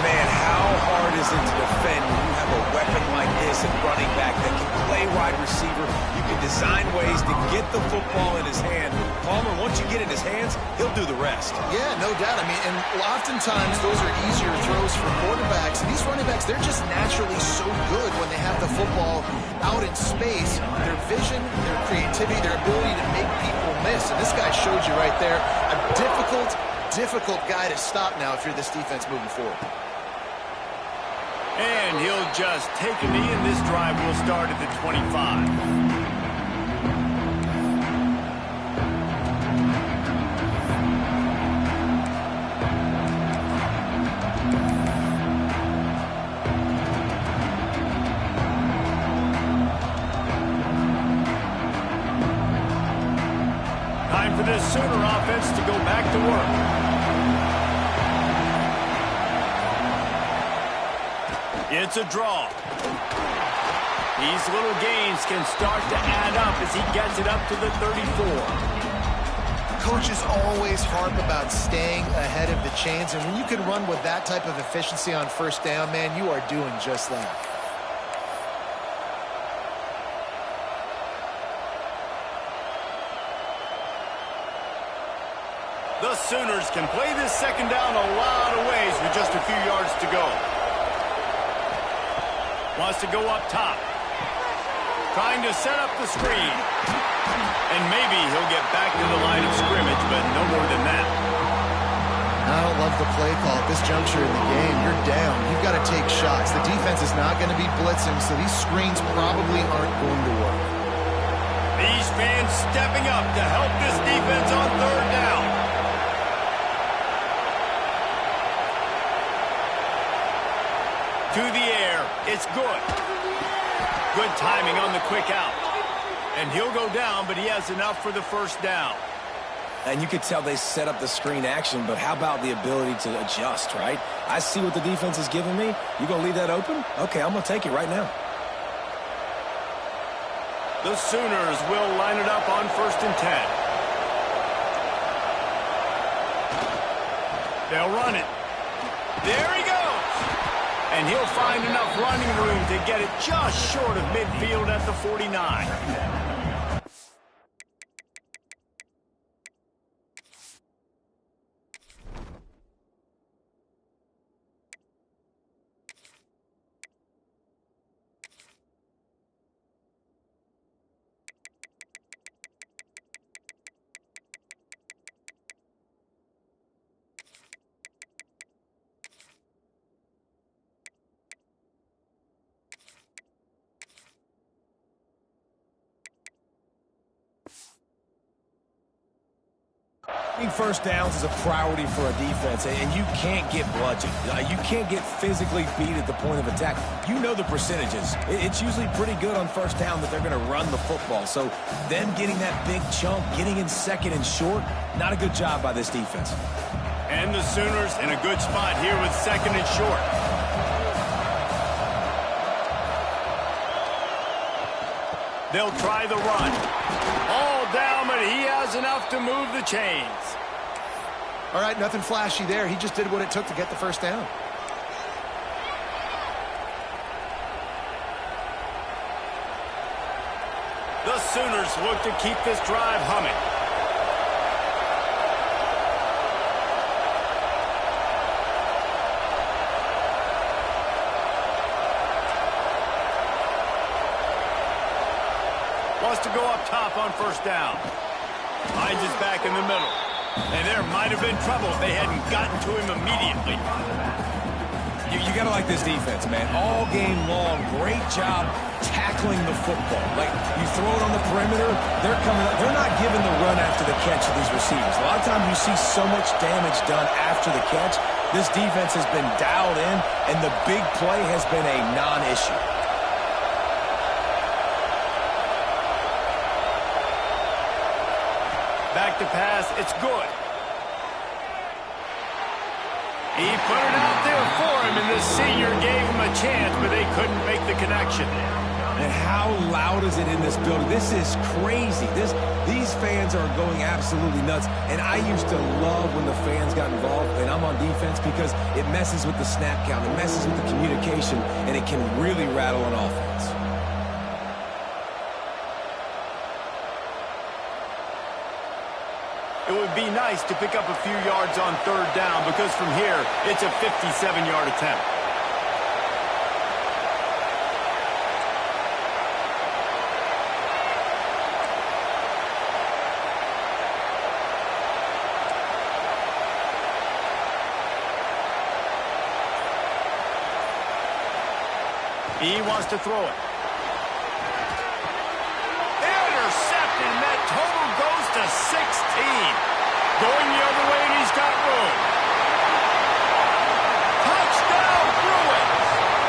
[SPEAKER 2] Man, how hard is it to defend when you have a weapon like this at running back that can play wide receiver? You can design ways to get the football in his hand. Palmer, once you get it in his hands, he'll do the rest.
[SPEAKER 3] Yeah, no doubt. I mean, and oftentimes those are easier throws for quarterbacks. And these running backs, they're just naturally so good when they have the football out in space. Their vision, their creativity, their ability to make people miss. And this guy showed you right there a difficult guy to stop now if you're this defense moving forward.
[SPEAKER 1] And he'll just take a knee, and this drive will start at the 25. Time for this Sooner offense to go back to work. It's a draw. These little gains can start to add up as he gets it up to the 34.
[SPEAKER 3] Coaches always harp about staying ahead of the chains, and when you can run with that type of efficiency on first down, man, you are doing just that.
[SPEAKER 1] The Sooners can play this 2nd down a lot of ways with just a few yards to go. Wants to go up top. Trying to set up the screen. And maybe he'll get back to the line of scrimmage, but no more than that.
[SPEAKER 3] I don't love the play call at this juncture in the game. You're down. You've got to take shots. The defense is not going to be blitzing, so these screens probably aren't going to work.
[SPEAKER 1] These fans stepping up to help this defense on 3rd down. To the air. It's good. Good timing on the quick out. And he'll go down, but he has enough for the 1st down.
[SPEAKER 2] And you could tell they set up the screen action, but how about the ability to adjust, right? I see what the defense is giving me. You gonna leave that open? Okay, I'm gonna take it right now.
[SPEAKER 1] The Sooners will line it up on 1st and 10. They'll run it. There he goes. And he'll find enough running room to get it just short of midfield at the 49.
[SPEAKER 2] First downs is a priority for a defense, and you can't get bludgeoned. You can't get physically beat at the point of attack. You know the percentages. It's usually pretty good on 1st down that they're going to run the football. So them getting that big chunk, getting in 2nd and short, not a good job by this defense.
[SPEAKER 1] And the Sooners in a good spot here with 2nd and short. They'll try the run. All down, but he has enough to move the chains.
[SPEAKER 3] All right, nothing flashy there. He just did what it took to get the 1st down.
[SPEAKER 1] The Sooners look to keep this drive humming. wants to go up top on first down. Finds his back in the middle. And there might have been trouble if they hadn't gotten to him immediately.
[SPEAKER 2] You got to like this defense, man. All game long, great job tackling the football. Like, you throw it on the perimeter, they're coming up. They're not giving the run after the catch to these receivers. A lot of times you see so much damage done after the catch. This defense has been dialed in, and the big play has been a non-issue.
[SPEAKER 1] Back to pass, it's good. He put it out there for him, and the senior gave him a chance, but they couldn't make the connection.
[SPEAKER 2] And how loud is it in this building? This is crazy. These fans are going absolutely nuts. And I used to love when the fans got involved, and I'm on defense, because it messes with the snap count, it messes with the communication, and it can really rattle an offense.
[SPEAKER 1] It would be nice to pick up a few yards on third down, because from here, it's a 57-yard attempt. He wants to throw it. Intercepted, and that total goes to 16. Going the other way, and he's got room. Touchdown, Bruins!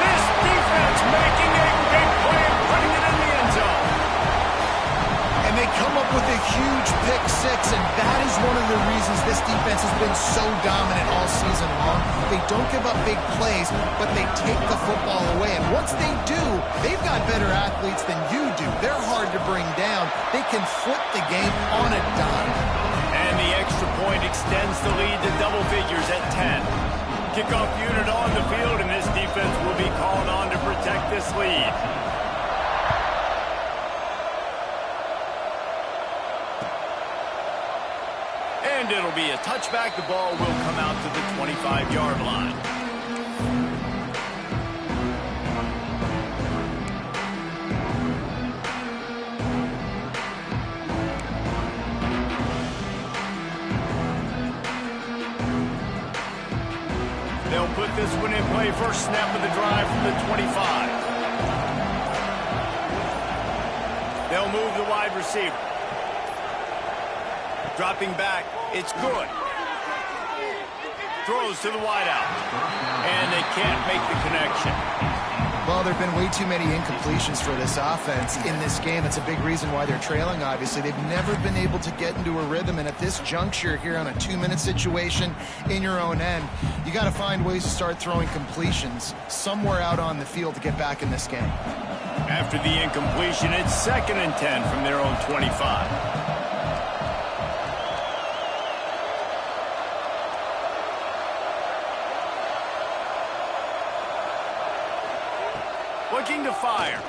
[SPEAKER 1] This defense making a big play and putting it in the end zone.
[SPEAKER 3] And they come up with a huge pick six, and that is one of the reasons this defense has been so dominant all season long. They don't give up big plays, but they take the football away. And once they do, they've got better athletes than you do. They're hard to bring down. They can flip the game on a dime.
[SPEAKER 1] And the extra point extends the lead to double figures at 10. Kickoff unit on the field, and this defense will be called on to protect this lead. And it'll be a touchback. The ball will come out to the 25-yard line. They'll put this one in play. First snap of the drive from the 25. They'll move the wide receiver. Dropping back, it's good. Throws to the wideout. And they can't make the connection.
[SPEAKER 3] Well, there have been way too many incompletions for this offense in this game. It's a big reason why they're trailing, obviously. They've never been able to get into a rhythm, and at this juncture here on a 2-minute situation in your own end, you got to find ways to start throwing completions somewhere out on the field to get back in this game.
[SPEAKER 1] After the incompletion, it's 2nd and 10 from their own 25. Looking to fire.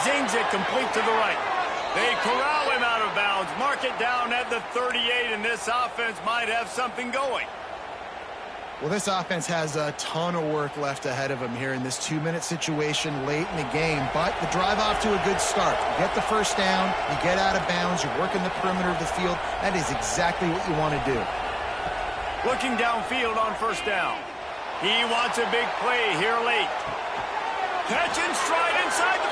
[SPEAKER 1] Zings it complete to the right. They corral him out of bounds. Mark it down at the 38, and this offense might have something going.
[SPEAKER 3] Well, this offense has a ton of work left ahead of them here in this 2-minute situation late in the game, but the drive off to a good start. You get the first down, you get out of bounds, you're working the perimeter of the field. That is exactly what you want to do.
[SPEAKER 1] Looking downfield on first down. He wants a big play here late. Catch and stride inside the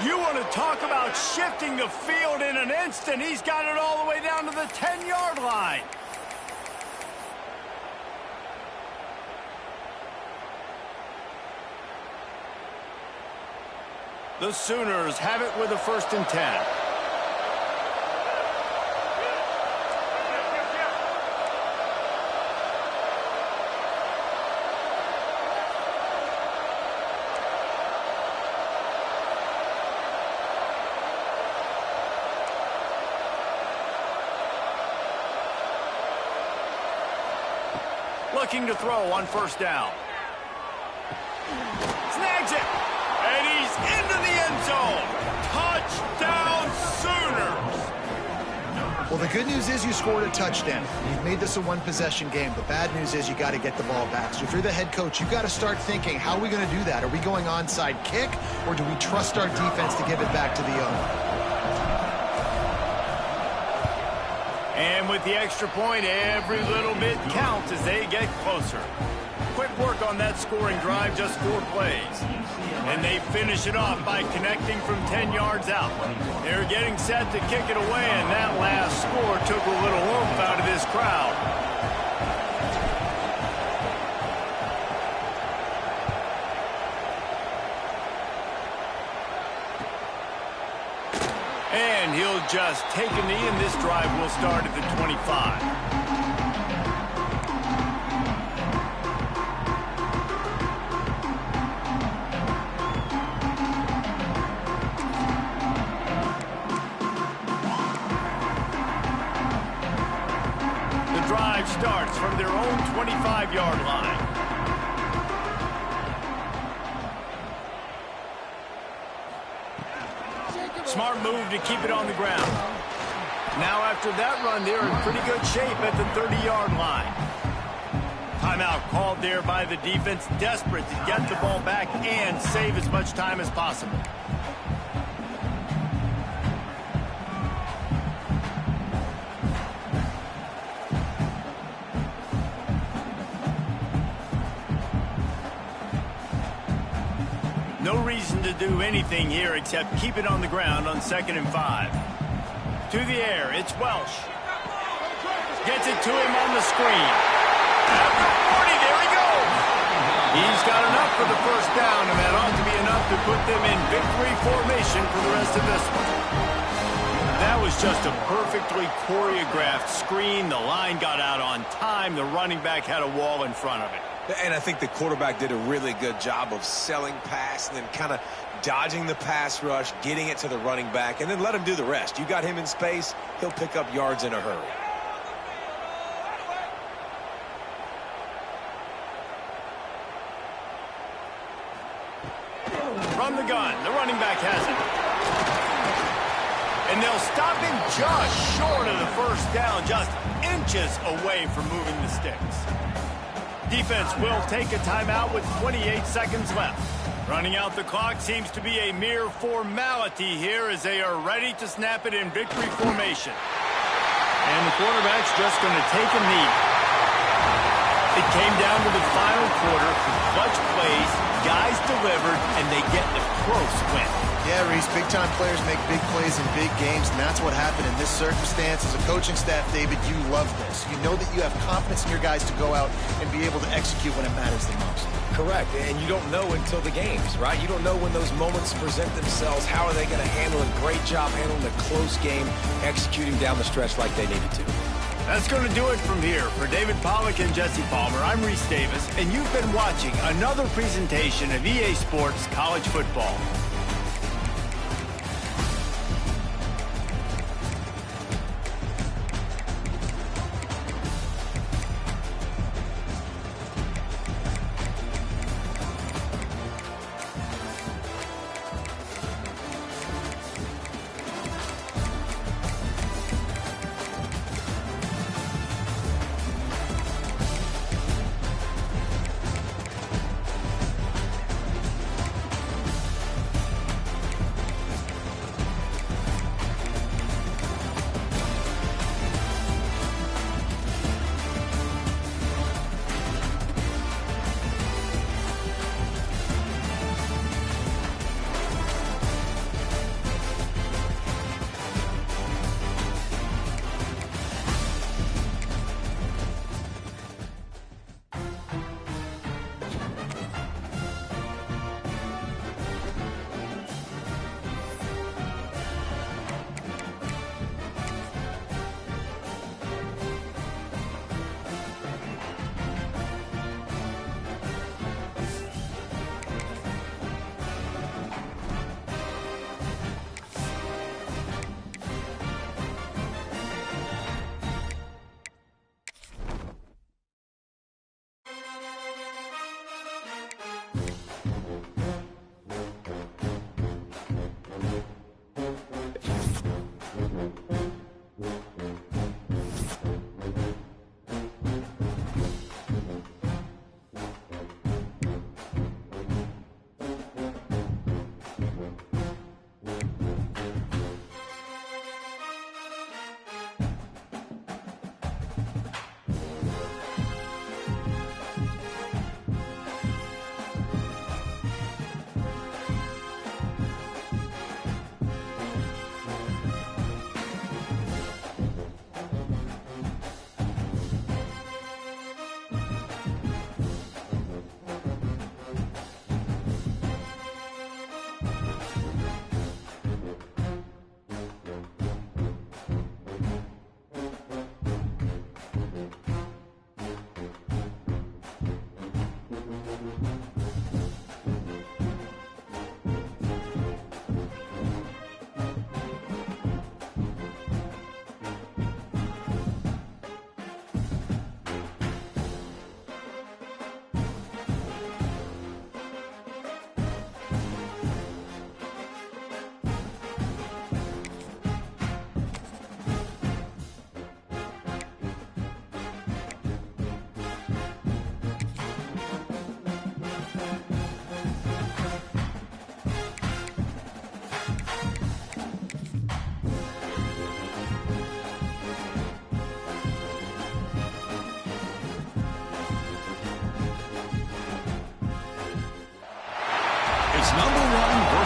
[SPEAKER 1] 15. You want to talk about shifting the field in an instant. He's got it all the way down to the 10-yard line. The Sooners have it with a 1st and 10. Looking to throw on first down. Snags it. And he's into the end zone. Touchdown, Sooners.
[SPEAKER 3] Well, the good news is you scored a touchdown. You've made this a one-possession game. The bad news is you got to get the ball back. So if you're the head coach, you got to start thinking, how are we going to do that? Are we going onside kick, or do we trust our defense to give it back to the owner?
[SPEAKER 1] And with the extra point, every little bit counts as they get closer. Quick work on that scoring drive, just 4 plays. And they finish it off by connecting from 10 yards out. They're getting set to kick it away, and that last score took a little oomph out of this crowd. And he'll just take a knee, and this drive will start at the 25. Starts from their own 25-yard line. Smart move to keep it on the ground. Now after that run, they're in pretty good shape at the 30-yard line. Timeout called there by the defense, desperate to get the ball back and save as much time as possible. No reason to do anything here except keep it on the ground on 2nd and 5. To the air, it's Welsh. Gets it to him on the screen. At the 40, there he goes. He's got enough for the first down, and that ought to be enough to put them in victory formation for the rest of this one. That was just a perfectly choreographed screen. The line got out on time. The running back had a wall in front of it.
[SPEAKER 2] And I think the quarterback did a really good job of selling pass and then kind of dodging the pass rush, getting it to the running back, and then let him do the rest. You got him in space, he'll pick up yards in a hurry.
[SPEAKER 1] From the gun, the running back has it. And they'll stop him just short of the first down, just inches away from moving the sticks. Defense will take a timeout with 28 seconds left. Running out the clock seems to be a mere formality here as they are ready to snap it in victory formation. And the quarterback's just going to take a knee. It came down to the final quarter. Clutch plays, guys delivered, and they get the close win.
[SPEAKER 3] Yeah, Reese, big-time players make big plays in big games, and that's what happened in this circumstance. As a coaching staff, David, you love this. You know that you have confidence in your guys to go out and be able to execute when it matters the most.
[SPEAKER 2] Correct, and you don't know until the games, right? You don't know when those moments present themselves. How are they going to handle it? Great job handling a close game, executing down the stretch like they needed to.
[SPEAKER 1] That's going to do it from here. For David Pollack and Jesse Palmer, I'm Reese Davis, and you've been watching another presentation of EA Sports College Football.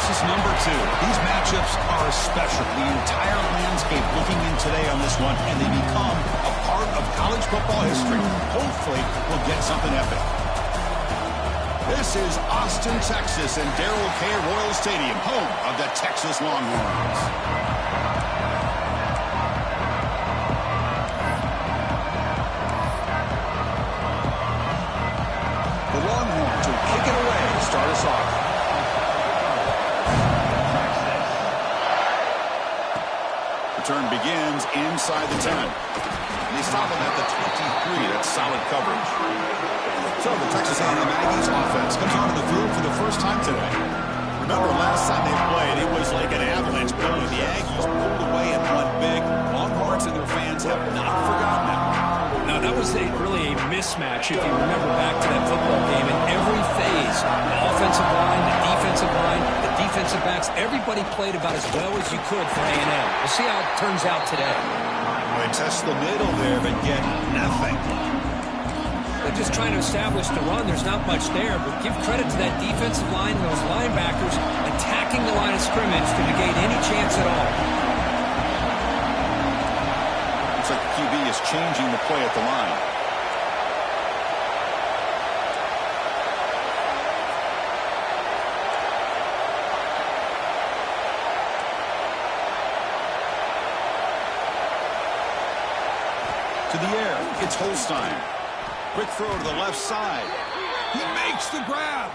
[SPEAKER 6] versus number 2. These matchups are special. The entire landscape looking in today on this one, and they become a part of college football history. Hopefully, we'll get something epic.
[SPEAKER 7] This is Austin, Texas, and Darrell K. Royal Stadium, home of the Texas Longhorns. The Longhorns will kick it away to start us off. Return begins inside the 10. And they stop him at the 23. That's solid coverage. So the Texas A&M Aggies offense comes onto the field for the first time today. Remember last time they played, it was like an avalanche pulling. The Aggies pulled away and won big. Longhorns and their fans have not forgotten that one.
[SPEAKER 8] No, that was really a mismatch if you remember back to that football game. In every phase, the offensive line, the defensive backs, everybody played about as well as you could for A&M. We'll see how it turns out today.
[SPEAKER 7] They test the middle there, but get nothing.
[SPEAKER 8] They're just trying to establish the run. There's not much there, but give credit to that defensive line and those linebackers attacking the line of scrimmage to negate any chance at all.
[SPEAKER 7] Looks like the QB is changing the play at the line. To the air, it's Holstein. Quick throw to the left side. He makes the grab.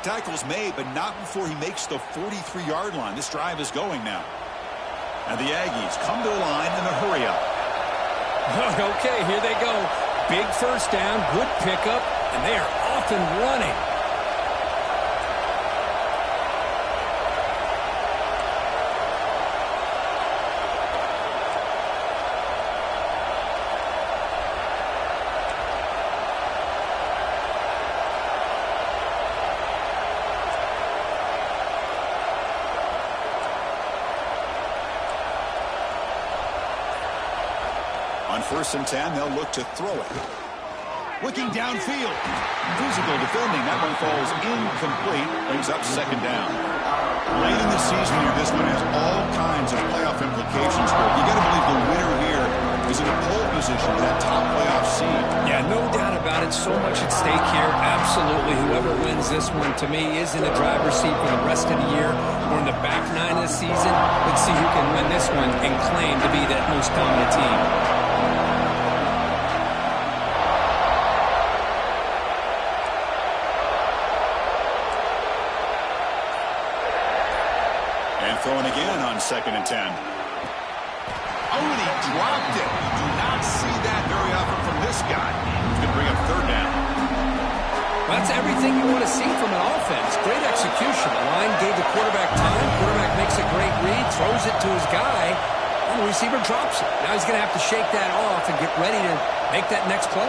[SPEAKER 7] Tackle's made, but not before he makes the 43-yard line. This drive is going now. And the Aggies come to the line in a hurry up.
[SPEAKER 8] Okay, here they go. Big first down, good pickup, and they are off and running.
[SPEAKER 7] On 1st and 10, they'll look to throw it. Looking downfield. Physical defending. That one falls incomplete. Brings up 2nd down. Late in the season here, this one has all kinds of playoff implications for it. You got to believe the winner here is in a pole position for that top playoff seed.
[SPEAKER 8] Yeah, no doubt about it. So much at stake here. Absolutely. Whoever wins this one, to me, is in the driver's seat for the rest of the year. We're in the back 9 of the season. Let's see who can win this one and claim to be that most dominant team.
[SPEAKER 7] Throwing again on 2nd and 10. Oh, and he dropped it. You do not see that very often from this guy. He's going to bring up 3rd down.
[SPEAKER 8] Well, that's everything you want to see from an offense. Great execution. The line gave the quarterback time. Quarterback makes a great read, throws it to his guy, and the receiver drops it. Now he's going to have to shake that off and get ready to make that next play.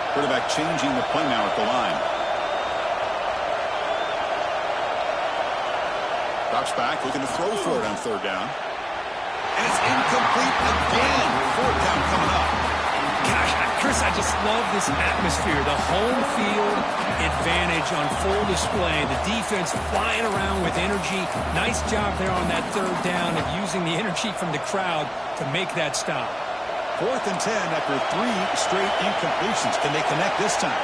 [SPEAKER 7] Quarterback changing the play now at the line. Drops back, looking to throw for it on 3rd down. And it's incomplete again. 4th down coming up.
[SPEAKER 8] Gosh, Chris, I just love this atmosphere. The home field advantage on full display. The defense flying around with energy. Nice job there on that 3rd down of using the energy from the crowd to make that stop.
[SPEAKER 7] 4th and 10 after 3 straight incompletions. Can they connect this time?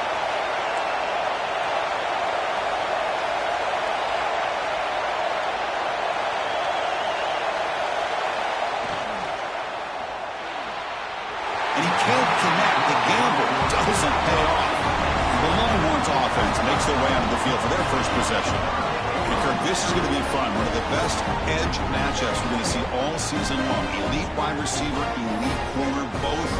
[SPEAKER 7] And he can't connect. The gamble doesn't pay off. The Longhorns offense makes their way onto the field for their first possession. And Kirk, this is going to be fun. One of the best edge matchups we're going to see all season long. Elite wide receiver, elite corner, both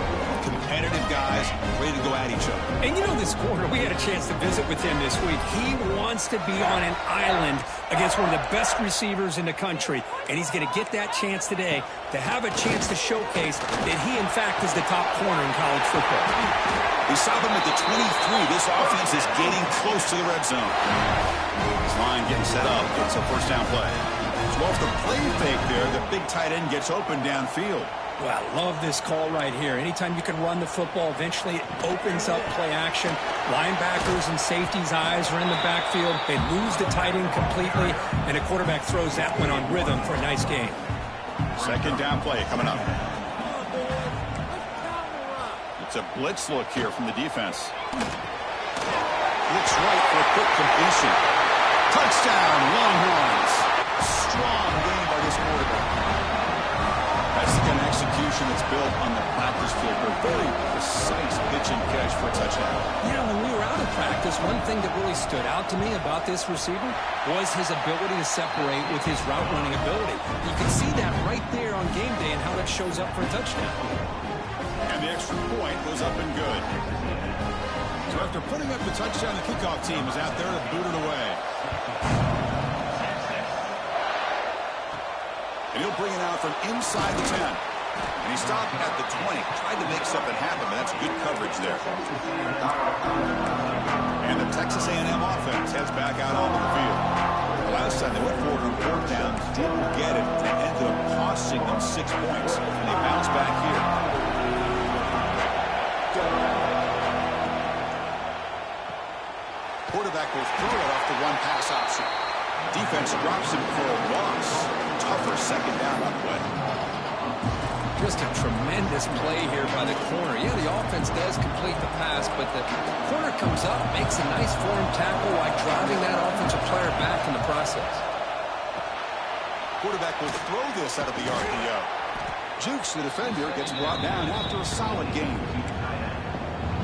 [SPEAKER 7] competitive guys ready to go at each other.
[SPEAKER 8] And you know this corner, we had a chance to visit with him this week. He wants to be on an island against one of the best receivers in the country. And he's going to get that chance today to have a chance to showcase that he, in fact, is the top corner in college football.
[SPEAKER 7] We saw them at the 23. This offense is getting close to the red zone. This line getting set up. It's a 1st down play. So off the play fake there, the big tight end gets open downfield.
[SPEAKER 8] Well, I love this call right here. Anytime you can run the football, eventually it opens up play action. Linebackers and safeties' eyes are in the backfield. They lose the tight end completely, and a quarterback throws that one on rhythm for a nice game.
[SPEAKER 7] Second down play coming up. It's a blitz look here from the defense. Looks right for a quick completion. Touchdown, Longhorns. Strong game by this quarterback. That's the kind of execution that's built on the practice field. A very precise pitch and catch for a touchdown.
[SPEAKER 8] Yeah, when we were out of practice, one thing that really stood out to me about this receiver was his ability to separate with his route running ability. You can see that right there on game day and how that shows up for a touchdown.
[SPEAKER 7] And the extra point goes up and good. So after putting up the touchdown, the kickoff team is out there to boot it away. And he'll bring it out from inside the 10. And he stopped at the 20. Tried to make something happen, but that's good coverage there. And the Texas A&M offense heads back out onto the field. The last time they went forward on fourth down, didn't get it, and it ended up costing them 6 points. And they bounce back here. Quarterback will throw it off the one-pass option. Defense drops him for a loss. Tougher second down on the way.
[SPEAKER 8] Just a tremendous play here by the corner. Yeah, the offense does complete the pass, but the corner comes up, makes a nice form tackle while driving that offensive player back in the process.
[SPEAKER 7] Quarterback will throw this out of the RPO. Jukes, the defender, gets brought down after a solid game.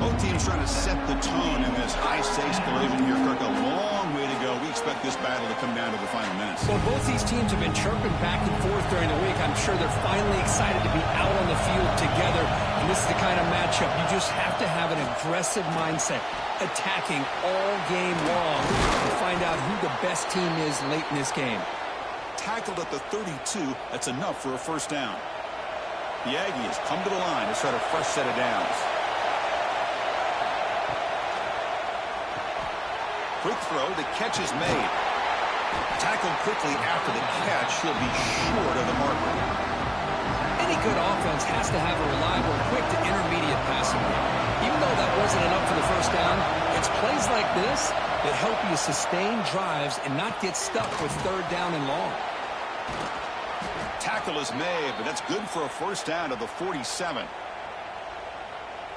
[SPEAKER 7] Both teams trying to set the tone in this high-stakes collision here. Kirk, a long way to go. We expect this battle to come down to the final minutes.
[SPEAKER 8] Well, both these teams have been chirping back and forth during the week. I'm sure they're finally excited to be out on the field together. And this is the kind of matchup you just have to have an aggressive mindset, attacking all game long to find out who the best team is late in this game.
[SPEAKER 7] Tackled at the 32. That's enough for a first down. The Aggies come to the line to start a fresh set of downs. Quick throw, the catch is made. Tackled quickly after the catch, he'll be short of the marker.
[SPEAKER 8] Any good offense has to have a reliable, quick to intermediate passing game. Even though that wasn't enough for the first down, it's plays like this that help you sustain drives and not get stuck with third down and long.
[SPEAKER 7] Tackle is made, but that's good for a first down to the 47.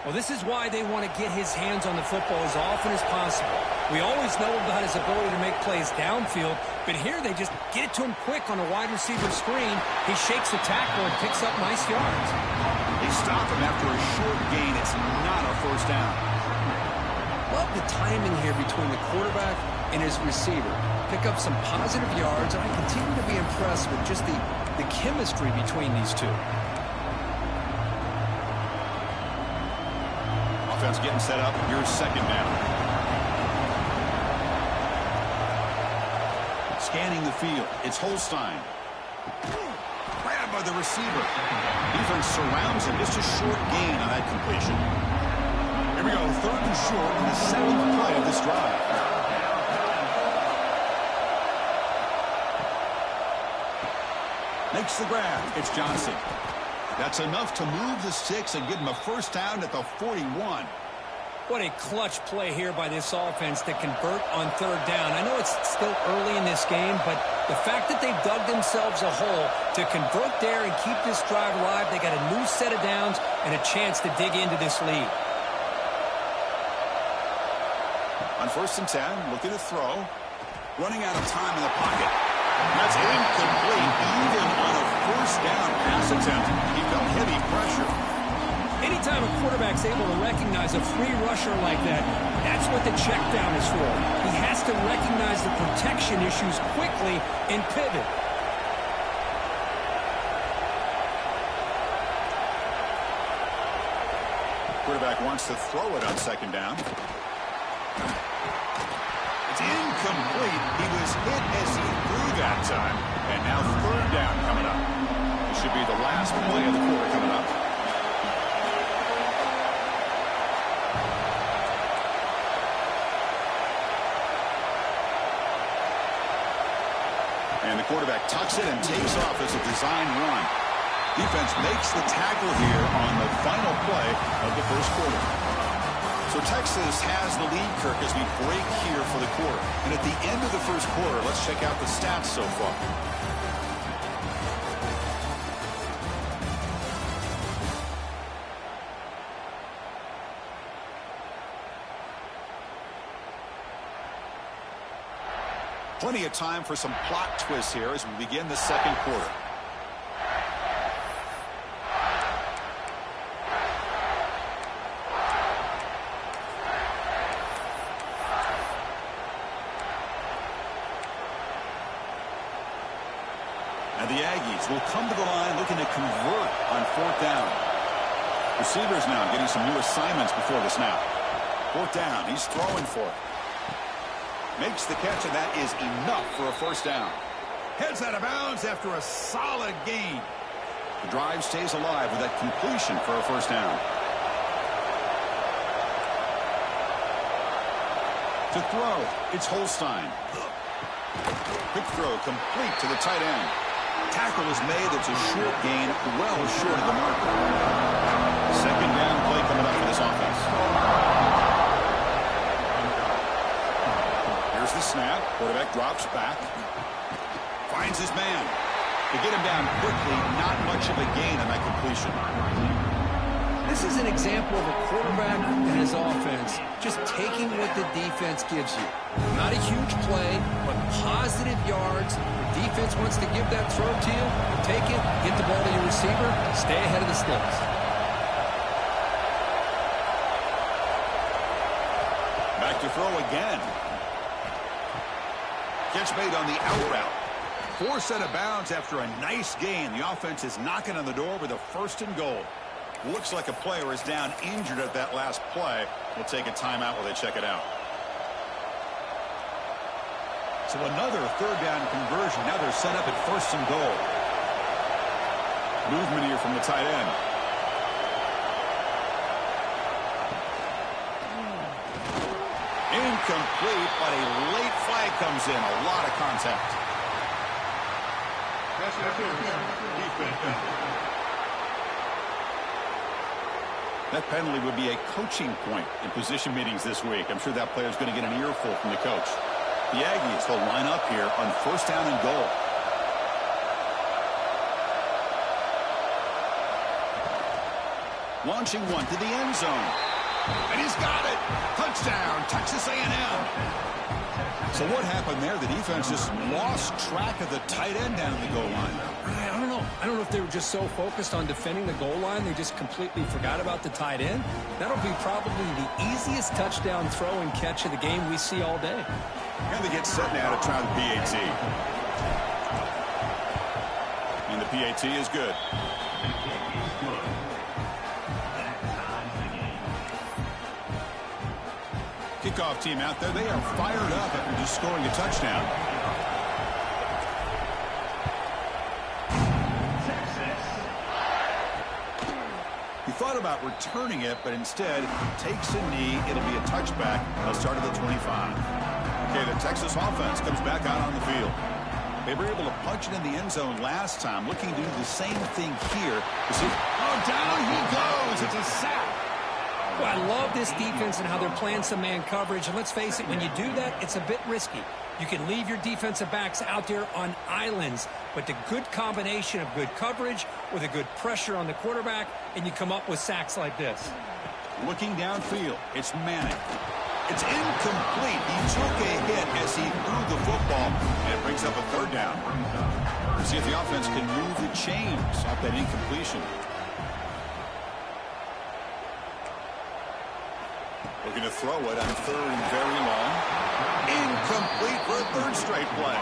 [SPEAKER 8] Well, this is why they want to get his hands on the football as often as possible. We always know about his ability to make plays downfield, but here they just get it to him quick on a wide receiver screen. He shakes the tackle and picks up nice yards.
[SPEAKER 7] They stop him after a short gain. It's not a first down.
[SPEAKER 8] Love the timing here between the quarterback and his receiver. Pick up some positive yards, and I continue to be impressed with just the chemistry between these two.
[SPEAKER 7] Offense getting set up. Here's second down. Scanning the field. It's Holstein. Grabbed by the receiver. Defense surrounds him. Just a short gain on that completion. Here we go. Third and short in the 7th play of this drive. Makes the grab. It's Johnson. That's enough to move the sticks and give him a first down at the 41.
[SPEAKER 8] What a clutch play here by this offense to convert on third down. I know it's still early in this game, but the fact that they've dug themselves a hole to convert there and keep this drive alive, they got a new set of downs and a chance to dig into this lead.
[SPEAKER 7] On first and 10, looking to throw. Running out of time in the pocket. That's incomplete, even on a first down pass attempt. He felt heavy pressure.
[SPEAKER 8] Anytime a quarterback's able to recognize a free rusher like that, that's what the check down is for. He has to recognize the protection issues quickly and pivot.
[SPEAKER 7] Quarterback wants to throw it on second down. It's incomplete. He was hit as he threw that time. And now third down coming up. This should be the last play of the quarter coming up. And the quarterback tucks it and takes off as a design run. Defense makes the tackle here on the final play of the first quarter. So Texas has the lead, Kirk, as we break here for the quarter. And at the end of the first quarter, let's check out the stats so far. Plenty of time for some plot twists here as we begin the second quarter. And the Aggies will come to the line looking to convert on fourth down. Receivers now getting some new assignments before the snap. Fourth down, he's throwing for it. Makes the catch, and that is enough for a first down. Heads out of bounds after a solid gain. The drive stays alive with that completion for a first down. To throw, it's Holstein. Quick throw complete to the tight end. Tackle is made. It's a short gain, well short of the marker. Second down play coming up for this offense. Here's the snap. Quarterback drops back. Finds his man. To get him down quickly, not much of a gain on that completion.
[SPEAKER 8] This is an example of a quarterback and his offense just taking what the defense gives you. Not a huge play, but positive yards. The defense wants to give that throw to you. You take it, get the ball to your receiver, stay ahead of the sticks.
[SPEAKER 7] Back to throw again. Catch made on the out route. Forced out of bounds after a nice gain. The offense is knocking on the door with a first and goal. Looks like a player is down injured at that last play. We'll take a timeout while they check it out. So another third down conversion. Now they're set up at first and goal. Movement here from the tight end. Incomplete, but a late flag comes in. A lot of contact. That penalty would be a coaching point in position meetings this week. I'm sure that player is going to get an earful from the coach. The Aggies will line up here on first down and goal. Launching one to the end zone. And he's got it. Touchdown, Texas A&M. So what happened there? The defense just lost track of the tight end down the goal line.
[SPEAKER 8] I don't know. I don't know if they were just so focused on defending the goal line, they just completely forgot about the tight end. That'll be probably the easiest touchdown throw and catch of the game we see all day.
[SPEAKER 7] And they get set now to try the PAT. And the PAT is good. Kickoff team out there. They are fired up after just scoring a touchdown. He thought about returning it, but instead takes a knee. It'll be a touchback. They'll start at the 25. Okay, the Texas offense comes back out on the field. They were able to punch it in the end zone last time. Looking to do the same thing here. Oh, down he goes. It's a sack.
[SPEAKER 8] Well, I love this defense and how they're playing some man coverage. And let's face it, when you do that, it's a bit risky. You can leave your defensive backs out there on islands, but the good combination of good coverage with a good pressure on the quarterback, and you come up with sacks like this.
[SPEAKER 7] Looking downfield, it's Manning. It's incomplete. He took a hit as he threw the football, and it brings up a third down. Let's see if the offense can move the chains off that incompletion. Looking to throw it on third and very long. Incomplete for a third straight play.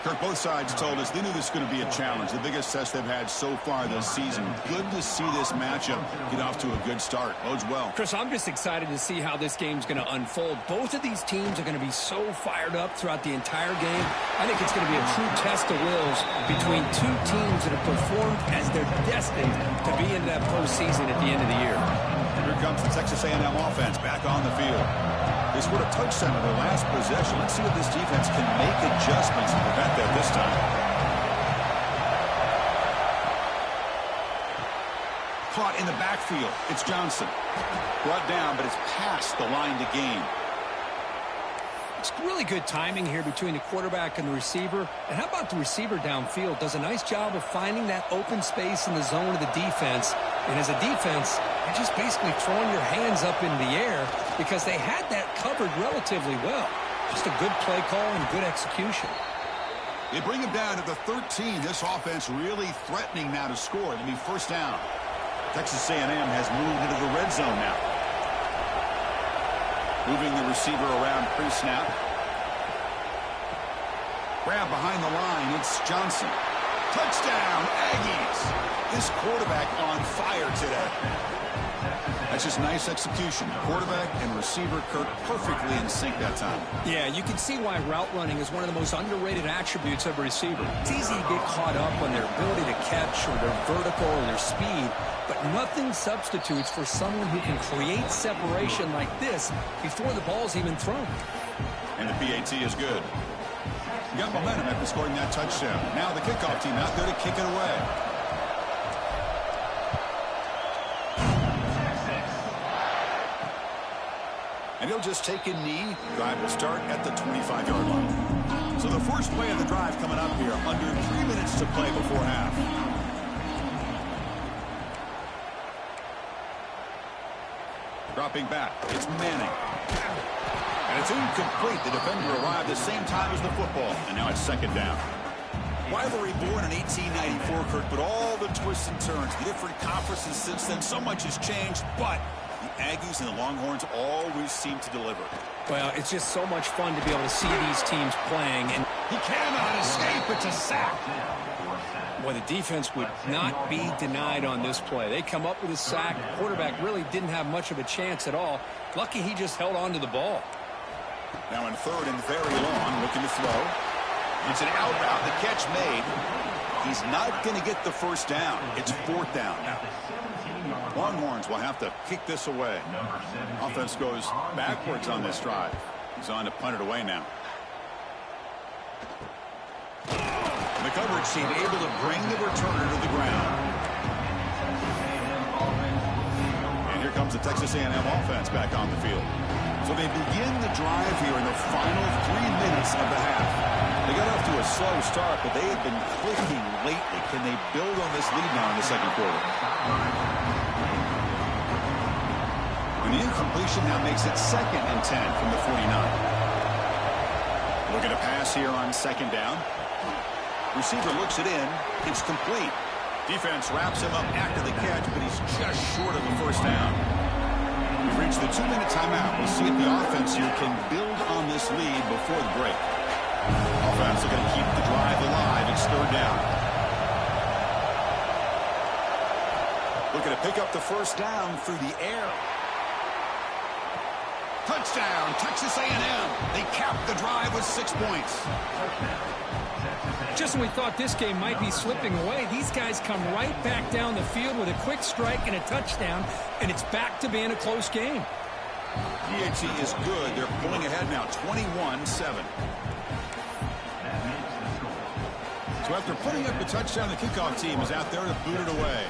[SPEAKER 7] Kirk, both sides told us they knew this was going to be a challenge. The biggest test they've had so far this season. Good to see this matchup get off to a good start. Bodes well.
[SPEAKER 8] Chris, I'm just excited to see how this game's going to unfold. Both of these teams are going to be so fired up throughout the entire game. I think it's going to be a true test of wills between two teams that have performed as they're destined to be in that postseason at the end of the year.
[SPEAKER 7] Here comes the Texas A&M offense back on the field. They scored a touchdown in their last possession. Let's see if this defense can make adjustments to prevent that this time. Caught in the backfield. It's Johnson. Brought down, but it's past the line to gain.
[SPEAKER 8] It's really good timing here between the quarterback and the receiver. And how about the receiver downfield? Does a nice job of finding that open space in the zone of the defense. And as a defense, you're just basically throwing your hands up in the air because they had that covered relatively well. Just a good play call and good execution.
[SPEAKER 7] They bring him down to the 13. This offense really threatening now to score. It'll be first down. Texas A&M has moved into the red zone now. Moving the receiver around pre-snap. Grab behind the line. It's Johnson. Touchdown, Aggies. This quarterback on fire today. That's just nice execution. Quarterback and receiver, Kirk, perfectly in sync that time.
[SPEAKER 8] Yeah, you can see why route running is one of the most underrated attributes of a receiver. It's easy to get caught up on their ability to catch or their vertical or their speed, but nothing substitutes for someone who can create separation like this before the ball's even thrown.
[SPEAKER 7] And the PAT is good. You got momentum after scoring that touchdown. Now the kickoff team out there to kick it away. And he'll just take a knee. Drive will start at the 25-yard line. So the first play of the drive coming up here. Under 3 minutes to play before half. Dropping back. It's Manning. And it's incomplete. The defender arrived the same time as the football. And now it's second down. Rivalry born in 1894, Kirk, but all the twists and turns, the different conferences since then, so much has changed, but the Aggies and the Longhorns always seem to deliver.
[SPEAKER 8] Well, it's just so much fun to be able to see these teams playing. And
[SPEAKER 7] he cannot escape. It's a sack.
[SPEAKER 8] Well, the defense would not be denied on this play. They come up with a sack. The quarterback really didn't have much of a chance at all. Lucky he just held on to the ball.
[SPEAKER 7] Now in third and very long, looking to throw. It's an out route. The catch made. He's not going to get the first down. It's fourth down now. Longhorns will have to kick this away. Offense goes backwards on this drive. He's on to punt it away now. The coverage team able to bring the returner to the ground. And here comes the Texas A&M offense back on the field. So they begin the drive here in the final 3 minutes of the half. They got off to a slow start, but they have been clicking lately. Can they build on this lead now in the second quarter? And the incompletion now makes it 2nd and 10 from the 49. Looking to pass here on second down. Receiver looks it in. It's complete. Defense wraps him up after the catch, but he's just short of the first down. We've reached the 2-minute timeout. We'll see if the offense here can build on this lead before the break. Offense are going to keep the drive alive. It's third down. Looking to pick up the first down through the air. Touchdown, Texas A&M. They capped the drive with 6 points.
[SPEAKER 8] Just when we thought this game might be slipping away, these guys come right back down the field with a quick strike and a touchdown, and it's back to being a close game.
[SPEAKER 7] PAT is good. They're pulling ahead now, 21-7. So after putting up the touchdown, the kickoff team is out there to boot it away.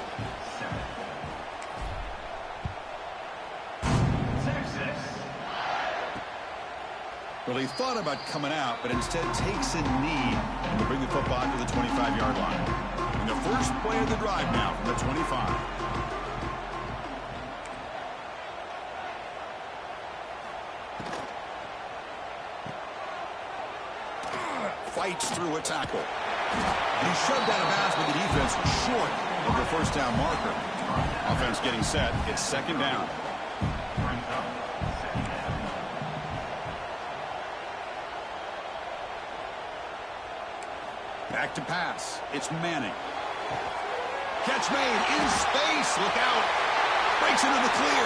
[SPEAKER 7] Well, he thought about coming out, but instead takes a knee to bring the football to the 25-yard line. And the first play of the drive now from the 25. Fights through a tackle. And he shoved out of bounds with the defense short of the first down marker. Offense getting set. It's second down. Back to pass. It's Manning. Catch made in space. Look out. Breaks into the clear.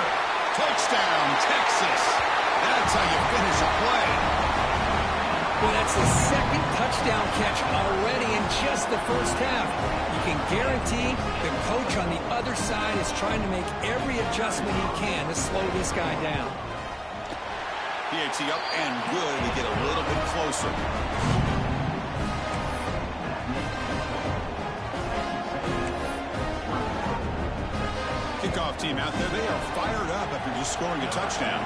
[SPEAKER 7] Touchdown, Texas. That's how you finish a play.
[SPEAKER 8] Well, that's the second touchdown catch already in just the first half. You can guarantee the coach on the other side is trying to make every adjustment he can to slow this guy down.
[SPEAKER 7] PAT up and good to get a little bit closer. kickoff team out there. They are fired up after just scoring a touchdown.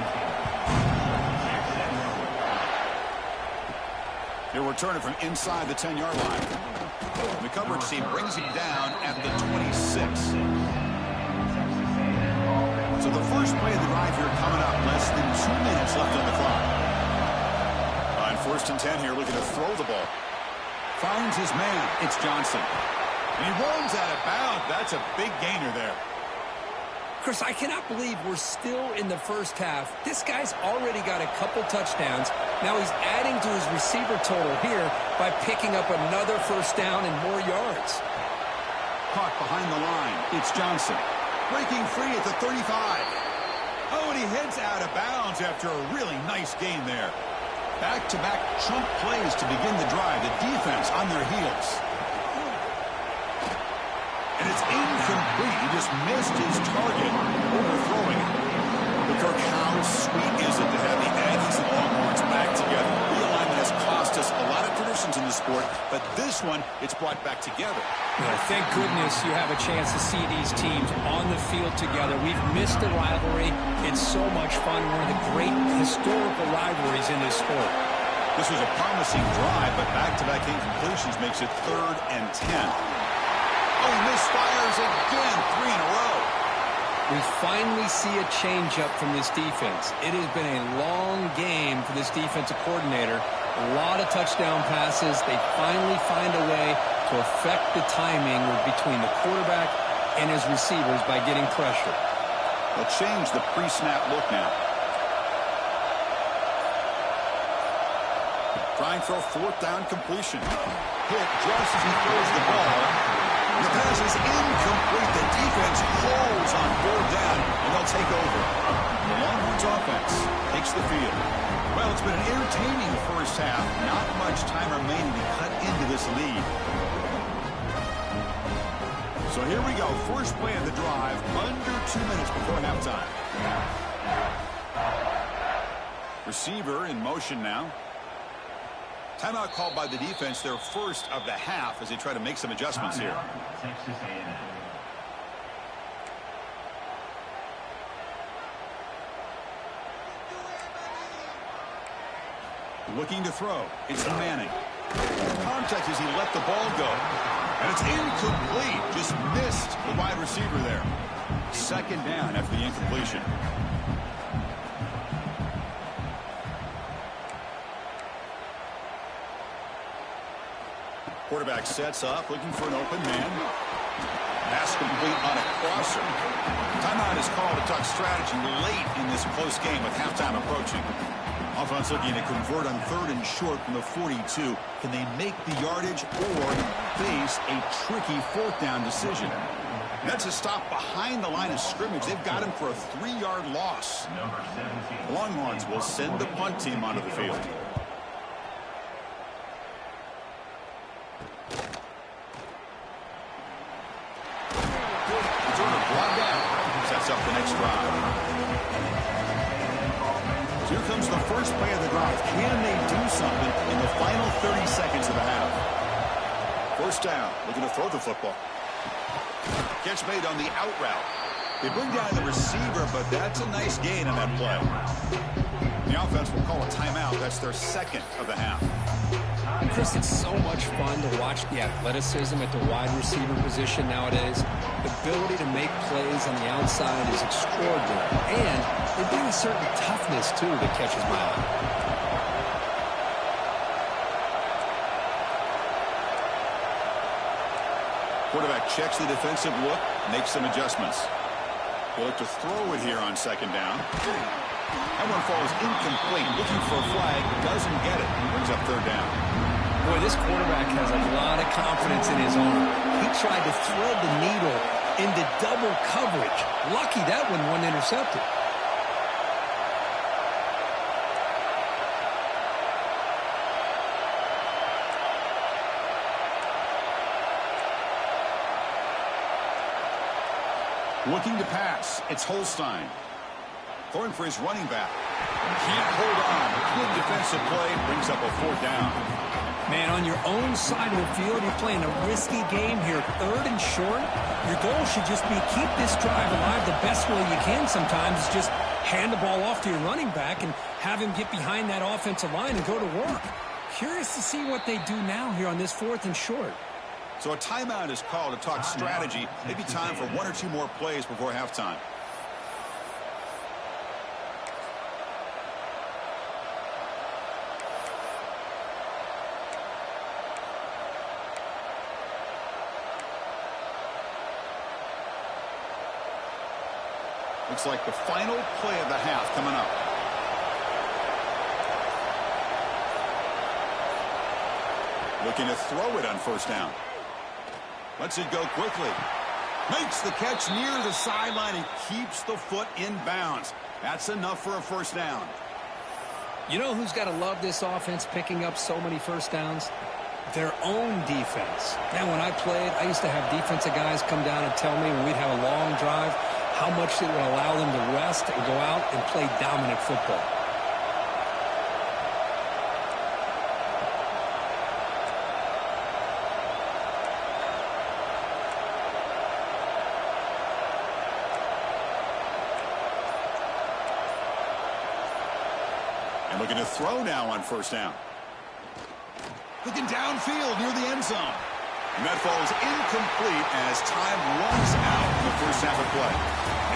[SPEAKER 7] He'll return it from inside the 10-yard line. The coverage team brings him down at the 26. So the first play of the drive here coming up. Less than 2 minutes left on the clock. On 1st and 10 here, looking to throw the ball. Finds his man. It's Johnson. And he runs out of bounds. That's a big gainer there.
[SPEAKER 8] Chris, I cannot believe we're still in the first half. This guy's already got a couple touchdowns. Now he's adding to his receiver total here by picking up another first down and more yards.
[SPEAKER 7] Caught behind the line. It's Johnson. Breaking free at the 35. Oh, and he heads out of bounds after a really nice gain there. Back-to-back chunk plays to begin the drive. The defense on their heels. And it's incomplete. He just missed his target, overthrowing it. But Kirk, how sweet is it to have the Aggies and Longhorns back together? Realignment has cost us a lot of traditions in the sport, but this one, it's brought back together.
[SPEAKER 8] Yeah, thank goodness you have a chance to see these teams on the field together. We've missed the rivalry. It's so much fun. One of the great historical rivalries in this sport.
[SPEAKER 7] This was a promising drive, but back-to-back incompletions makes it 3rd and 10. Oh, he misfires again, 3 in a row.
[SPEAKER 8] We finally see a change-up from this defense. It has been a long game for this defensive coordinator. A lot of touchdown passes. They finally find a way to affect the timing between the quarterback and his receivers by getting pressure.
[SPEAKER 7] They'll change the pre-snap look now. Trying for a 4th down completion. Hit just as he throws the ball. The pass is incomplete. The defense holds on 4th down, and they'll take over. The Longhorns offense takes the field. Well, it's been an entertaining first half. Not much time remaining to cut into this lead. So here we go. First play of the drive, under 2 minutes before halftime. Receiver in motion now. Timeout called by the defense, their first of the half, as they try to make some adjustments here.
[SPEAKER 4] Texas A&M.
[SPEAKER 7] Looking to throw. It's Manning. Contact as he let the ball go. And it's incomplete. Just missed the wide receiver there. 2nd down after the incompletion. Quarterback sets up, looking for an open man. Pass complete on a crosser. Timeout is called to talk strategy late in this close game with halftime approaching. Offense looking to convert on 3rd and short from the 42. Can they make the yardage or face a tricky 4th down decision? That's a stop behind the line of scrimmage. They've got him for a 3-yard loss.
[SPEAKER 4] Number 17.
[SPEAKER 7] Longhorns will send the punt team onto the field. Sets up the next drive. Here comes the first play of the drive. Can they do something in the final 30 seconds of the half? 1st down, looking to throw the football. Catch made on the out route. They bring down the receiver, but that's a nice gain on that play. The offense will call a timeout. That's their 2nd of the half.
[SPEAKER 8] Chris, it's so much fun to watch the athleticism at the wide receiver position nowadays. The ability to make plays on the outside is extraordinary. And they bring a certain toughness, too, that catches my eye.
[SPEAKER 7] Quarterback checks the defensive look, makes some adjustments. He'll look to throw it here on 2nd down. That one falls incomplete. Looking for a flag, doesn't get it. He brings up 3rd down.
[SPEAKER 8] Boy, this quarterback has a lot of confidence in his arm. He tried to thread the needle into double coverage. Lucky that one wasn't intercepted.
[SPEAKER 7] Looking to pass. It's Holstein. Throwing for his running back. Can't hold on. Good defensive play. Brings up a 4th down.
[SPEAKER 8] Man, on your own side of the field, you're playing a risky game here. 3rd and short. Your goal should just be keep this drive alive the best way you can sometimes. Is just hand the ball off to your running back and have him get behind that offensive line and go to work. Curious to see what they do now here on this 4th and short.
[SPEAKER 7] So a timeout is called to talk strategy. Maybe time for 1 or 2 more plays before halftime. Looks like the final play of the half coming up. Looking to throw it on 1st down. Lets it go quickly. Makes the catch near the sideline and keeps the foot in bounds. That's enough for a 1st down.
[SPEAKER 8] You know who's got to love this offense picking up so many 1st downs? Their own defense. Man, when I played, I used to have defensive guys come down and tell me when we'd have a long drive how much it would allow them to rest and go out and play dominant football.
[SPEAKER 7] And looking to throw now on 1st down. Looking downfield near the end zone. And that falls incomplete as time runs out in the 1st half of play.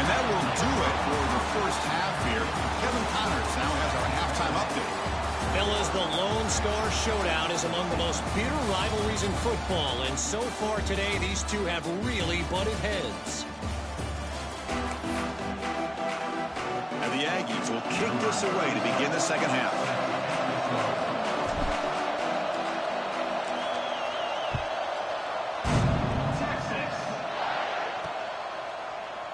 [SPEAKER 7] And that will do it for the 1st half here. Kevin Connors now has our halftime update.
[SPEAKER 5] Fellas, the Lone Star Showdown is among the most bitter rivalries in football. And so far today, these two have really butted heads.
[SPEAKER 7] And the Aggies will kick this away to begin the 2nd half.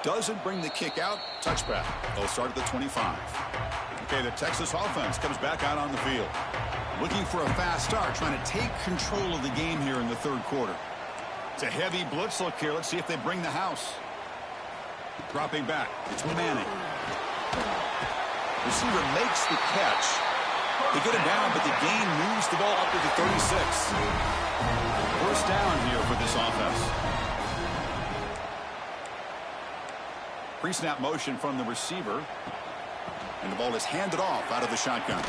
[SPEAKER 7] Doesn't bring the kick out. Touchback. They'll start at the 25. Okay, the Texas offense comes back out on the field. Looking for a fast start, trying to take control of the game here in the 3rd quarter. It's a heavy blitz look here. Let's see if they bring the house. Dropping back. It's Manning. Receiver makes the catch. They get it down, but the gain moves the ball up to the 36. 1st down here for this offense. Pre-snap motion from the receiver. And the ball is handed off out of the shotgun.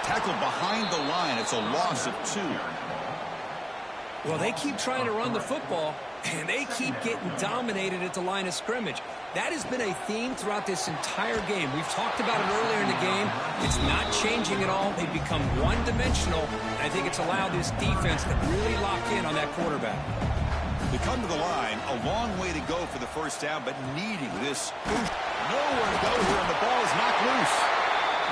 [SPEAKER 7] Tackled behind the line. It's a loss of 2.
[SPEAKER 8] Well, they keep trying to run the football, and they keep getting dominated at the line of scrimmage. That has been a theme throughout this entire game. We've talked about it earlier in the game. It's not changing at all. They've become one-dimensional, and I think it's allowed this defense to really lock in on that quarterback.
[SPEAKER 7] They come to the line, a long way to go for the 1st down, but needing this boost. Nowhere to go here, and the ball is knocked loose.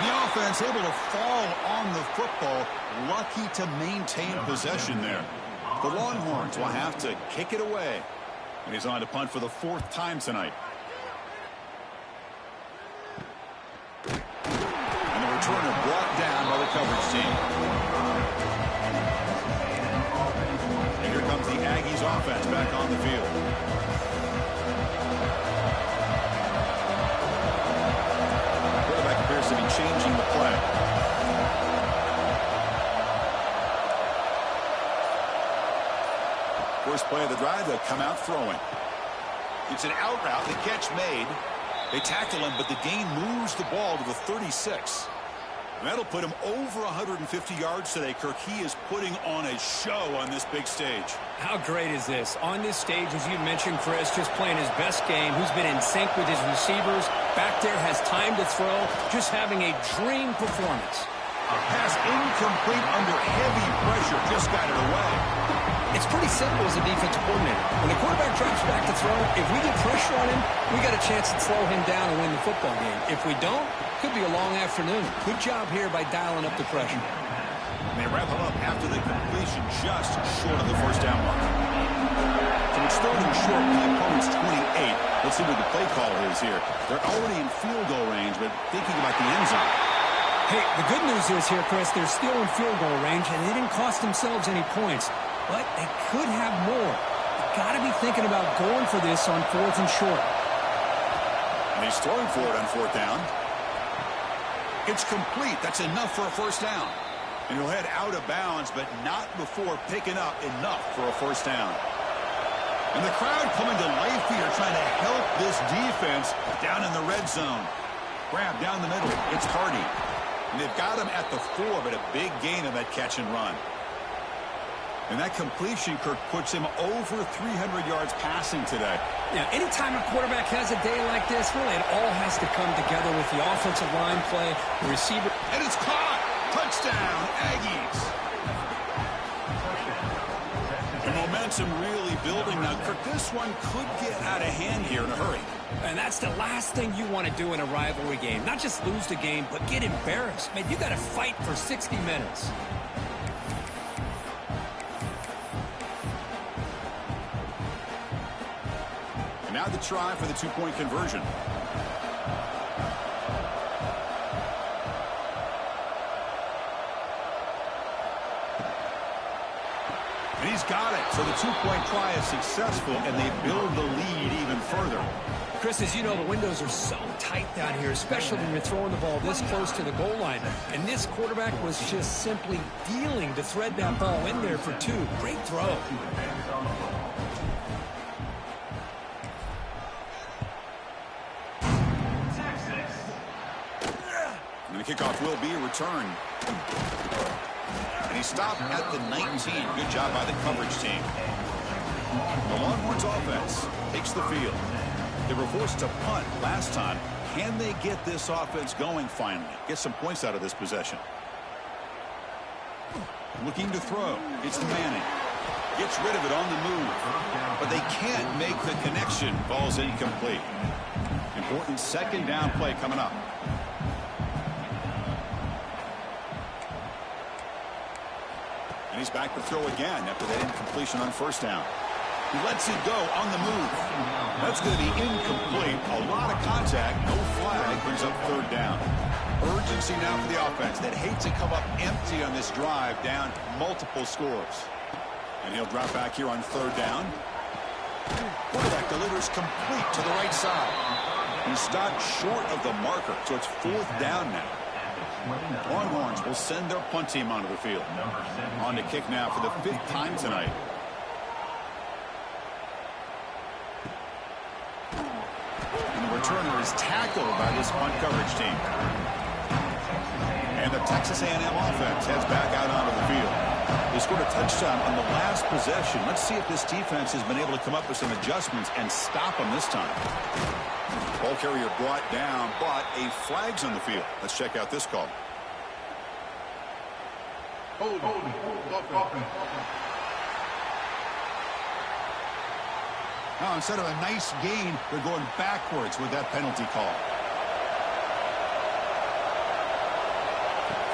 [SPEAKER 7] The offense able to fall on the football, lucky to maintain possession there. The Longhorns will have to kick it away. And he's on to punt for the 4th time tonight. And the returner brought down by the coverage team. And here comes the Aggies offense back on the field. Quarterback appears to be changing the play. First play of the drive, they'll come out throwing. It's an out route, the catch made. They tackle him, but the gain moves the ball to the 36. And that'll put him over 150 yards today. Kirk, he is putting on a show on this big stage.
[SPEAKER 8] How great is this? On this stage, as you mentioned, Chris, just playing his best game. He's been in sync with his receivers. Back there, has time to throw. Just having a dream performance.
[SPEAKER 7] A pass incomplete under heavy pressure. Just got it away.
[SPEAKER 8] It's pretty simple as a defensive coordinator. When the quarterback drops back to throw, if we get pressure on him, we got a chance to slow him down and win the football game. If we don't, could be a long afternoon. Good job here by dialing up the pressure.
[SPEAKER 7] And they wrap him up after the completion, just short of the 1st down mark. So it's 3rd and short from the opponent's 28. Let's see what the play call is here. They're already in field goal range, but thinking about the end zone.
[SPEAKER 8] Hey, the good news is here, Chris, they're still in field goal range, and they didn't cost themselves any points. But they could have more. You've got to be thinking about going for this on 4th and short.
[SPEAKER 7] And he's throwing for it on 4th down. It's complete. That's enough for a 1st down. And he'll head out of bounds, but not before picking up enough for a first down. And the crowd coming to life here, trying to help this defense down in the red zone. Grab down the middle. It's Hardy. And they've got him at the 4, but a big gain on that catch and run. And that completion, Kirk, puts him over 300 yards passing today.
[SPEAKER 8] Yeah, anytime a quarterback has a day like this, really it all has to come together with the offensive line play, the receiver.
[SPEAKER 7] And it's caught. Touchdown, Aggies. The momentum really building now. Kirk, this one could get out of hand here in a hurry.
[SPEAKER 8] And that's the last thing you want to do in a rivalry game. Not just lose the game, but get embarrassed. Man, you got to fight for 60 minutes.
[SPEAKER 7] And now the try for the two-point conversion. And he's got it. So the two-point try is successful, and they build the lead even further.
[SPEAKER 8] Chris, as you know, the windows are so tight down here, especially when you're throwing the ball this close to the goal line. And this quarterback was just simply dealing to thread that ball in there for 2. Great throw.
[SPEAKER 7] And the kickoff will be a return. And he stopped at the 19. Good job by the coverage team. The Longhorns offense takes the field. They were forced to punt last time. Can they get this offense going finally? Get some points out of this possession. Looking to throw. It's Manning. Gets rid of it on the move. But they can't make the connection. Ball's incomplete. Important second down play coming up. And he's back to throw again after that incompletion on first down. He lets it go on the move. That's going to be incomplete. A lot of contact. No flag. Brings up third down. Urgency now for the offense that hates to come up empty on this drive, down multiple scores. And he'll drop back here on third down. Quarterback delivers complete to the right side. He stopped short of the marker, so it's fourth down now. Longhorns will send their punt team onto the field. On to kick now for the 5th time tonight. Returner is tackled by this punt coverage team. And the Texas A&M offense heads back out onto the field. They scored a touchdown on the last possession. Let's see if this defense has been able to come up with some adjustments and stop them this time. Ball carrier brought down, but a flag's on the field. Let's check out this call. Now, instead of a nice gain, they're going backwards with that penalty call.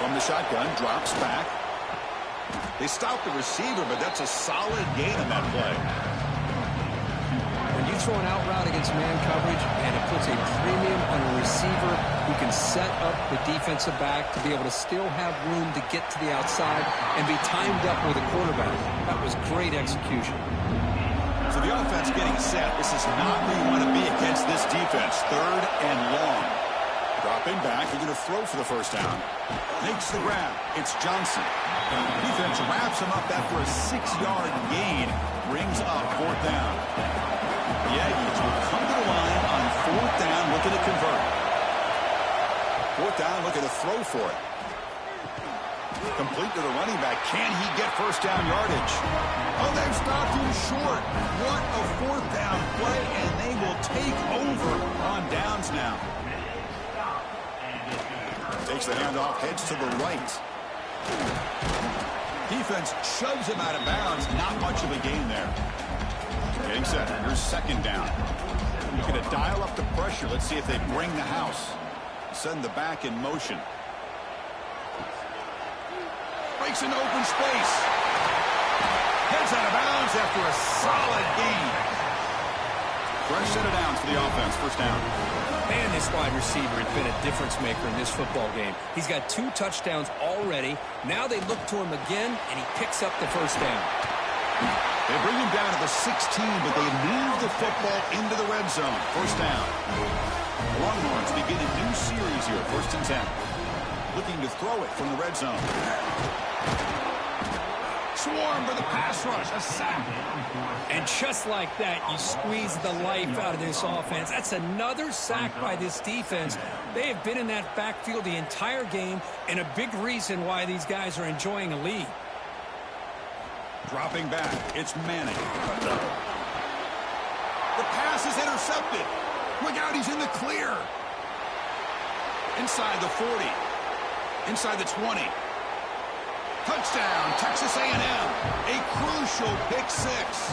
[SPEAKER 7] From the shotgun, drops back. They stop the receiver, but that's a solid gain on that play.
[SPEAKER 8] When you throw an out route against man coverage, and it puts a premium on a receiver who can set up the defensive back to be able to still have room to get to the outside and be timed up with a quarterback. That was great execution.
[SPEAKER 7] So the offense getting set. This is not where you want to be against this defense. Third and long. Dropping back. They're going to throw for the first down. Makes the grab. It's Johnson. Defense wraps him up after a 6-yard gain. Brings up fourth down. The Aggies will come to the line on fourth down, looking to convert. Fourth down, looking to throw for it. Complete to the running back. Can he get first down yardage? Oh, they've stopped him short. What a fourth down play, and they will take over on downs now. Takes the handoff, heads to the right. Defense shoves him out of bounds. Not much of a gain there. Getting set. Here's second down. Going to dial up the pressure. Let's see if they bring the house. Send the back in motion. Breaks into open space. Heads out of bounds after a solid gain. Fresh set of downs for the offense. First down.
[SPEAKER 8] Man, this wide receiver has been a difference maker in this football game. He's got 2 touchdowns already. Now they look to him again, and he picks up the first down.
[SPEAKER 7] They bring him down to the 16, but they move the football into the red zone. First down. The Longhorns begin a new series here. First and 10. looking to throw it from the red zone. Swarm for the pass rush. A sack.
[SPEAKER 8] And just like that, you squeeze the life out of this offense. That's another sack by this defense. They have been in that backfield the entire game, and a big reason why these guys are enjoying a lead.
[SPEAKER 7] Dropping back, it's Manning. The pass is intercepted. Look out, he's in the clear. Inside the 40. Inside the 20. Touchdown, Texas A&M. A crucial pick six.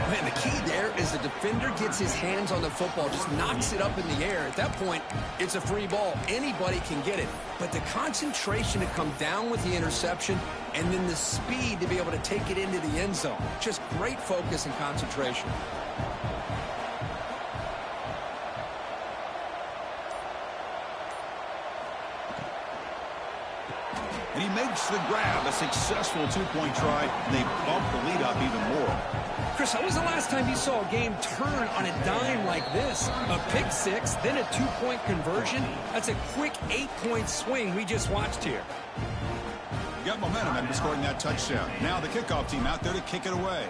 [SPEAKER 9] Man, the key there is the defender gets his hands on the football, just knocks it up in the air. At that point, it's a free ball. Anybody can get it. But the concentration to come down with the interception and then the speed to be able to take it into the end zone. Just great focus and concentration.
[SPEAKER 7] And he makes the grab, a successful two-point try, and they bump the lead up even more.
[SPEAKER 8] Chris, when was the last time you saw a game turn on a dime like this? A pick six, then a two-point conversion? That's a quick 8-point swing we just watched here.
[SPEAKER 7] You got momentum after scoring that touchdown. Now the kickoff team out there to kick it away.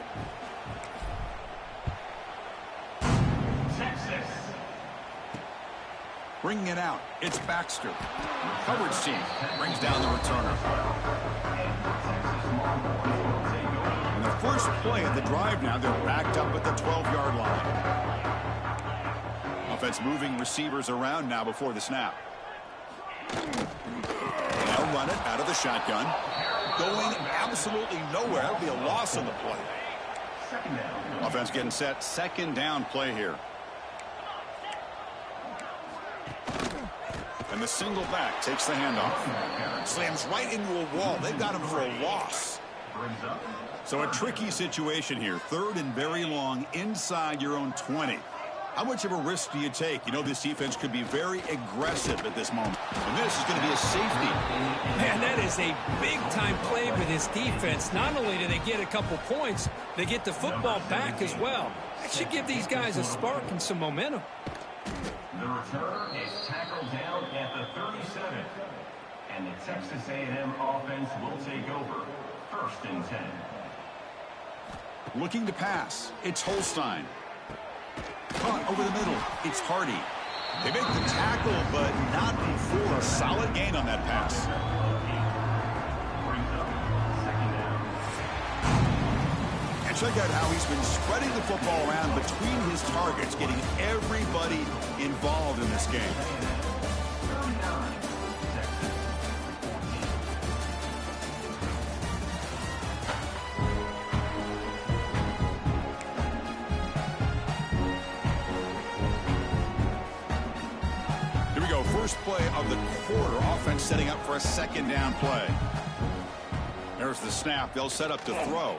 [SPEAKER 7] Bringing it out, it's Baxter. Coverage team brings down the returner. And the first play of the drive now, they're backed up at the 12-yard line. Offense moving receivers around now before the snap. They'll run it out of the shotgun. Going absolutely nowhere. That would be a loss on the play. Offense getting set. Second down play here. And the single back takes the handoff. Slams right into a wall. They've got him for a loss. So a tricky situation here. Third and very long inside your own 20. How much of a risk do you take? You know, this defense could be very aggressive at this moment. And this is going to be a safety.
[SPEAKER 8] Man, that is a big-time play for this defense. Not only do they get a couple points, they get the football back as well. That should give these guys a spark and some momentum.
[SPEAKER 4] The return is tackled down at the 37. And the Texas A&M offense will take over. 1st and 10.
[SPEAKER 7] Looking to pass. It's Holstein. Caught over the middle. It's Hardy. They make the tackle, but not before a solid gain on that pass. And check out how he's been spreading the football around between his targets, getting everybody involved in this game. First play of the quarter. Offense setting up for a second down play. There's the snap. They'll set up to throw.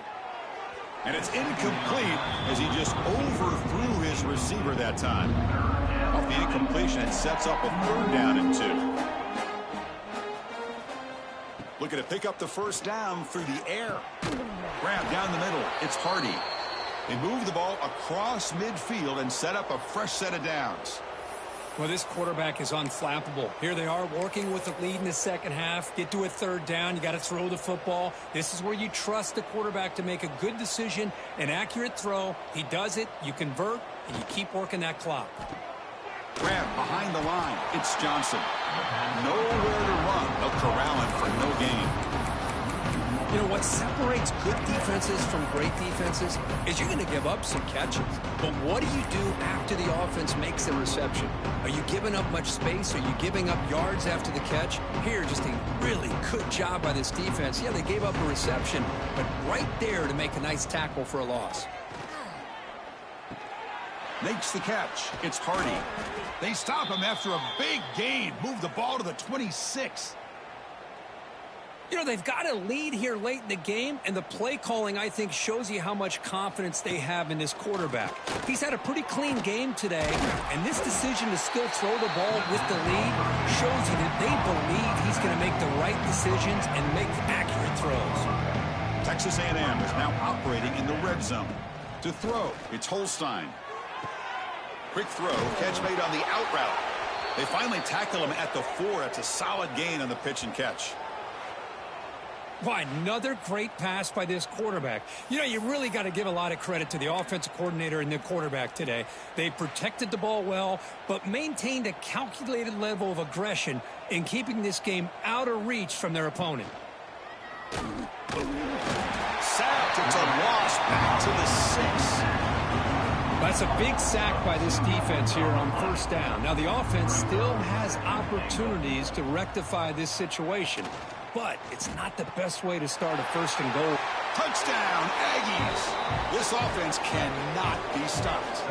[SPEAKER 7] And it's incomplete as he just overthrew his receiver that time. Off the incompletion, it sets up a 3rd down and 2. Looking to pick up the first down through the air. Grab down the middle. It's Hardy. They move the ball across midfield and set up a fresh set of downs.
[SPEAKER 8] Well, this quarterback is unflappable. Here they are working with the lead in the second half. Get to a 3rd down. You got to throw the football. This is where you trust the quarterback to make a good decision, an accurate throw. He does it. You convert, and you keep working that clock.
[SPEAKER 7] Grab behind the line. It's Johnson. Nowhere to run. They'll corral him for no gain.
[SPEAKER 9] You know, what separates good defenses from great defenses is you're going to give up some catches. But what do you do after the offense makes the reception? Are you giving up much space? Are you giving up yards after the catch? Here, just a really good job by this defense. Yeah, they gave up a reception, but right there to make a nice tackle for a loss.
[SPEAKER 7] Makes the catch. It's Hardy. They stop him after a big gain. Move the ball to the 26.
[SPEAKER 8] You know, they've got a lead here late in the game, and the play calling, I think, shows you how much confidence they have in this quarterback. He's had a pretty clean game today, and this decision to still throw the ball with the lead shows you that they believe he's going to make the right decisions and make accurate throws.
[SPEAKER 7] Texas A&M is now operating in the red zone. To throw, it's Holstein. Quick throw, catch made on the out route. They finally tackle him at the 4. It's a solid gain on the pitch and catch.
[SPEAKER 8] Why, another great pass by this quarterback. You know, you really got to give a lot of credit to the offensive coordinator and the quarterback today. They protected the ball well, but maintained a calculated level of aggression in keeping this game out of reach from their opponent.
[SPEAKER 7] Sacked. It's a loss back to the 6.
[SPEAKER 8] That's a big sack by this defense here on first down. Now, the offense still has opportunities to rectify this situation, but it's not the best way to start a first and goal.
[SPEAKER 7] Touchdown, Aggies. This offense cannot be stopped.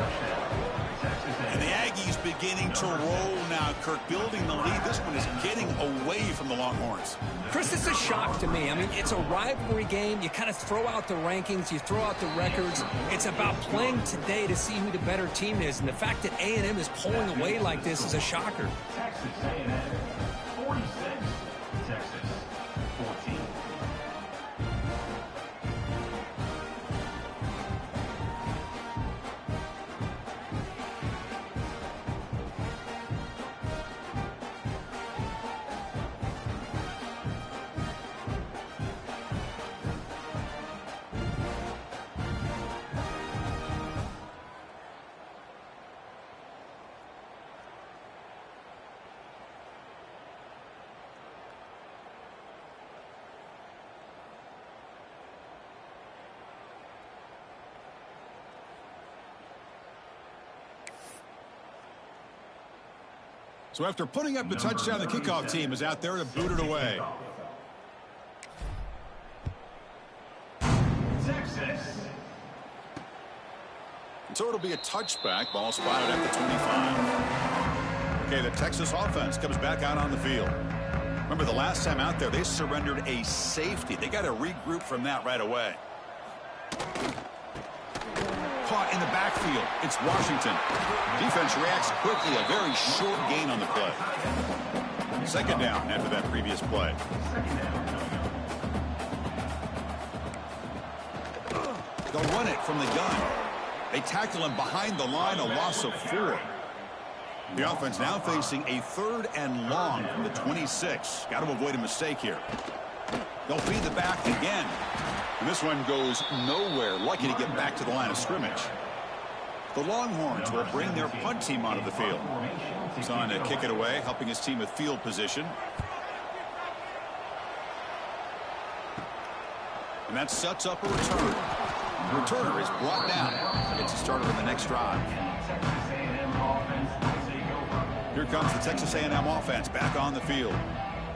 [SPEAKER 7] And the Aggies beginning to roll now. Kirk building the lead. This one is getting away from the Longhorns.
[SPEAKER 8] Chris, it's a shock to me. I mean, it's a rivalry game. You kind of throw out the rankings. You throw out the records. It's about playing today to see who the better team is. And the fact that A&M is pulling away like this is a shocker.
[SPEAKER 4] Texas A&M 46, Texas 14.
[SPEAKER 7] So after putting up the touchdown, the kickoff team is out there to boot it away.
[SPEAKER 4] Texas.
[SPEAKER 7] So it'll be a touchback. Ball spotted at the 25. Okay, the Texas offense comes back out on the field. Remember, the last time out there, they surrendered a safety. They got to regroup from that right away. Caught in the backfield. It's Washington. Defense reacts quickly. A very short gain on the play. Second down after that previous play. They'll run it from the gun. They tackle him behind the line, a loss of 4. The offense now facing a 3rd and long from the 26. Got to avoid a mistake here. They'll feed the back again. And this one goes nowhere. Lucky to get back to the line of scrimmage. The Longhorns will bring their punt team onto the field. He's on to kick it away, helping his team with field position. And that sets up a return. The returner is brought down. Gets a starter in the next drive. Here comes the Texas A&M offense back on the field.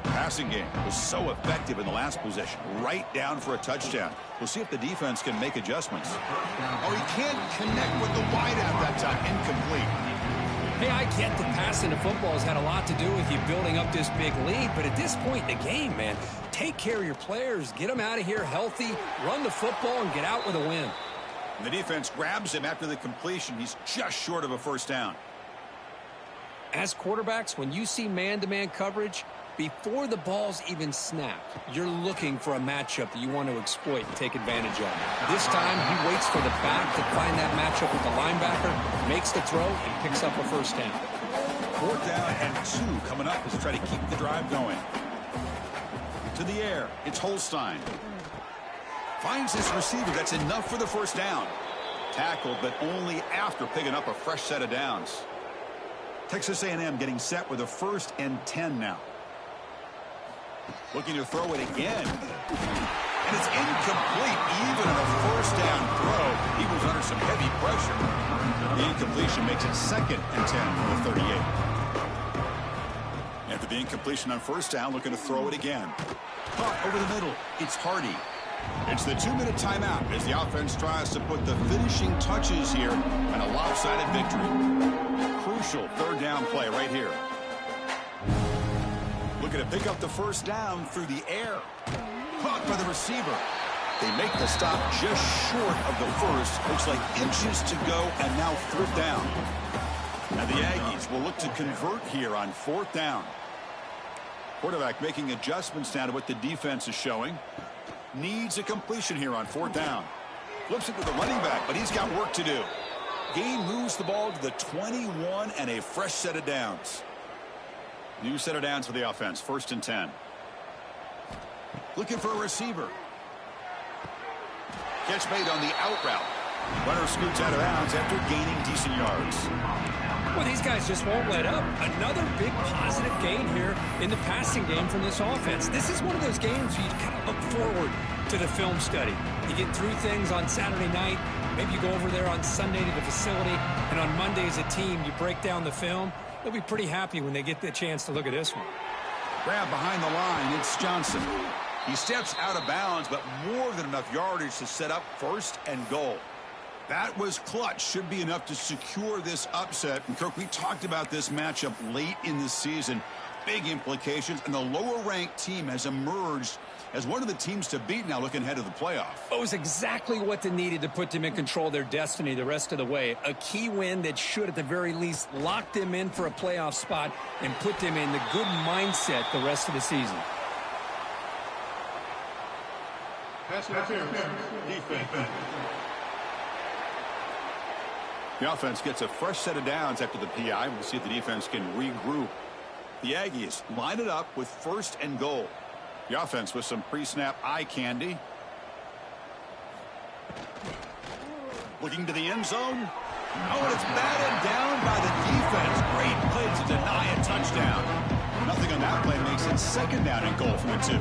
[SPEAKER 7] Passing game was so effective in the last possession. Right down for a touchdown. We'll see if the defense can make adjustments. Oh, he can't connect with the wideout that time. Incomplete.
[SPEAKER 8] Hey, I get that passing the football has had a lot to do with you building up this big lead, but at this point in the game, man, take care of your players. Get them out of here healthy, run the football, and get out with a win.
[SPEAKER 7] And the defense grabs him after the completion. He's just short of a first down.
[SPEAKER 8] As quarterbacks, when you see man-to-man coverage, before the ball's even snapped, you're looking for a matchup that you want to exploit and take advantage of. This time, he waits for the back to find that matchup with the linebacker, makes the throw, and picks up a first down.
[SPEAKER 7] 4th down and 2 coming up as they try to keep the drive going. To the air, it's Holstein. Finds his receiver. That's enough for the first down. Tackled, but only after picking up a fresh set of downs. Texas A&M getting set with a 1st and 10 now. Looking to throw it again. And it's incomplete. Even on a first down throw, he was under some heavy pressure. The incompletion makes it 2nd and 10 from the 38. After the incompletion on first down, looking to throw it again. Caught over the middle. It's Hardy. It's the 2-minute timeout as the offense tries to put the finishing touches here on a lopsided victory. Crucial 3rd down play right here. Looking to pick up the first down through the air. Caught by the receiver. They make the stop just short of the first. Looks like inches to go, and now 4th down. Now the Aggies will look to convert here on 4th down. Quarterback making adjustments now to what the defense is showing. Needs a completion here on 4th down. Flips it to the running back, but he's got work to do. Gain moves the ball to the 21 and a fresh set of downs. New set of downs for the offense. 1st and 10. Looking for a receiver. Catch made on the out route. Runner scoots out of bounds after gaining decent yards.
[SPEAKER 8] Well, these guys just won't let up. Another big positive gain here in the passing game from this offense. This is one of those games where you kind of look forward to the film study. You get through things on Saturday night. Maybe you go over there on Sunday to the facility, and on Monday as a team, you break down the film. They'll be pretty happy when they get the chance to look at this one.
[SPEAKER 7] Grab behind the line. It's Johnson. He steps out of bounds, but more than enough yardage to set up 1st and goal. That was clutch. Should be enough to secure this upset. And, Kirk, we talked about this matchup late in the season. Big implications, and the lower-ranked team has emerged as one of the teams to beat now looking ahead of the playoff.
[SPEAKER 8] It was exactly what they needed to put them in control of their destiny the rest of the way. A key win that should, at the very least, lock them in for a playoff spot and put them in the good mindset the rest of the season.
[SPEAKER 4] Pass interference. Defense.
[SPEAKER 7] The offense gets a fresh set of downs after the PI. We'll see if the defense can regroup. The Aggies line it up with 1st and goal. The offense with some pre-snap eye candy. Looking to the end zone. Oh, and it's batted down by the defense. Great play to deny a touchdown. Nothing on that play makes it 2nd down and goal from the 2.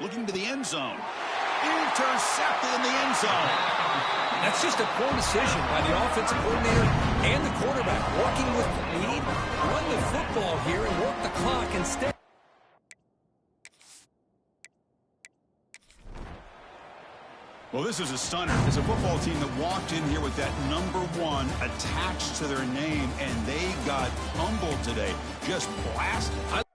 [SPEAKER 7] Looking to the end zone. Intercepted in the end zone.
[SPEAKER 8] That's just a poor decision by the offensive coordinator and the quarterback. Working with the lead, run the football here and work the clock instead.
[SPEAKER 7] Well, this is a stunner. It's a football team that walked in here with that #1 attached to their name, and they got humbled today. Just blasted.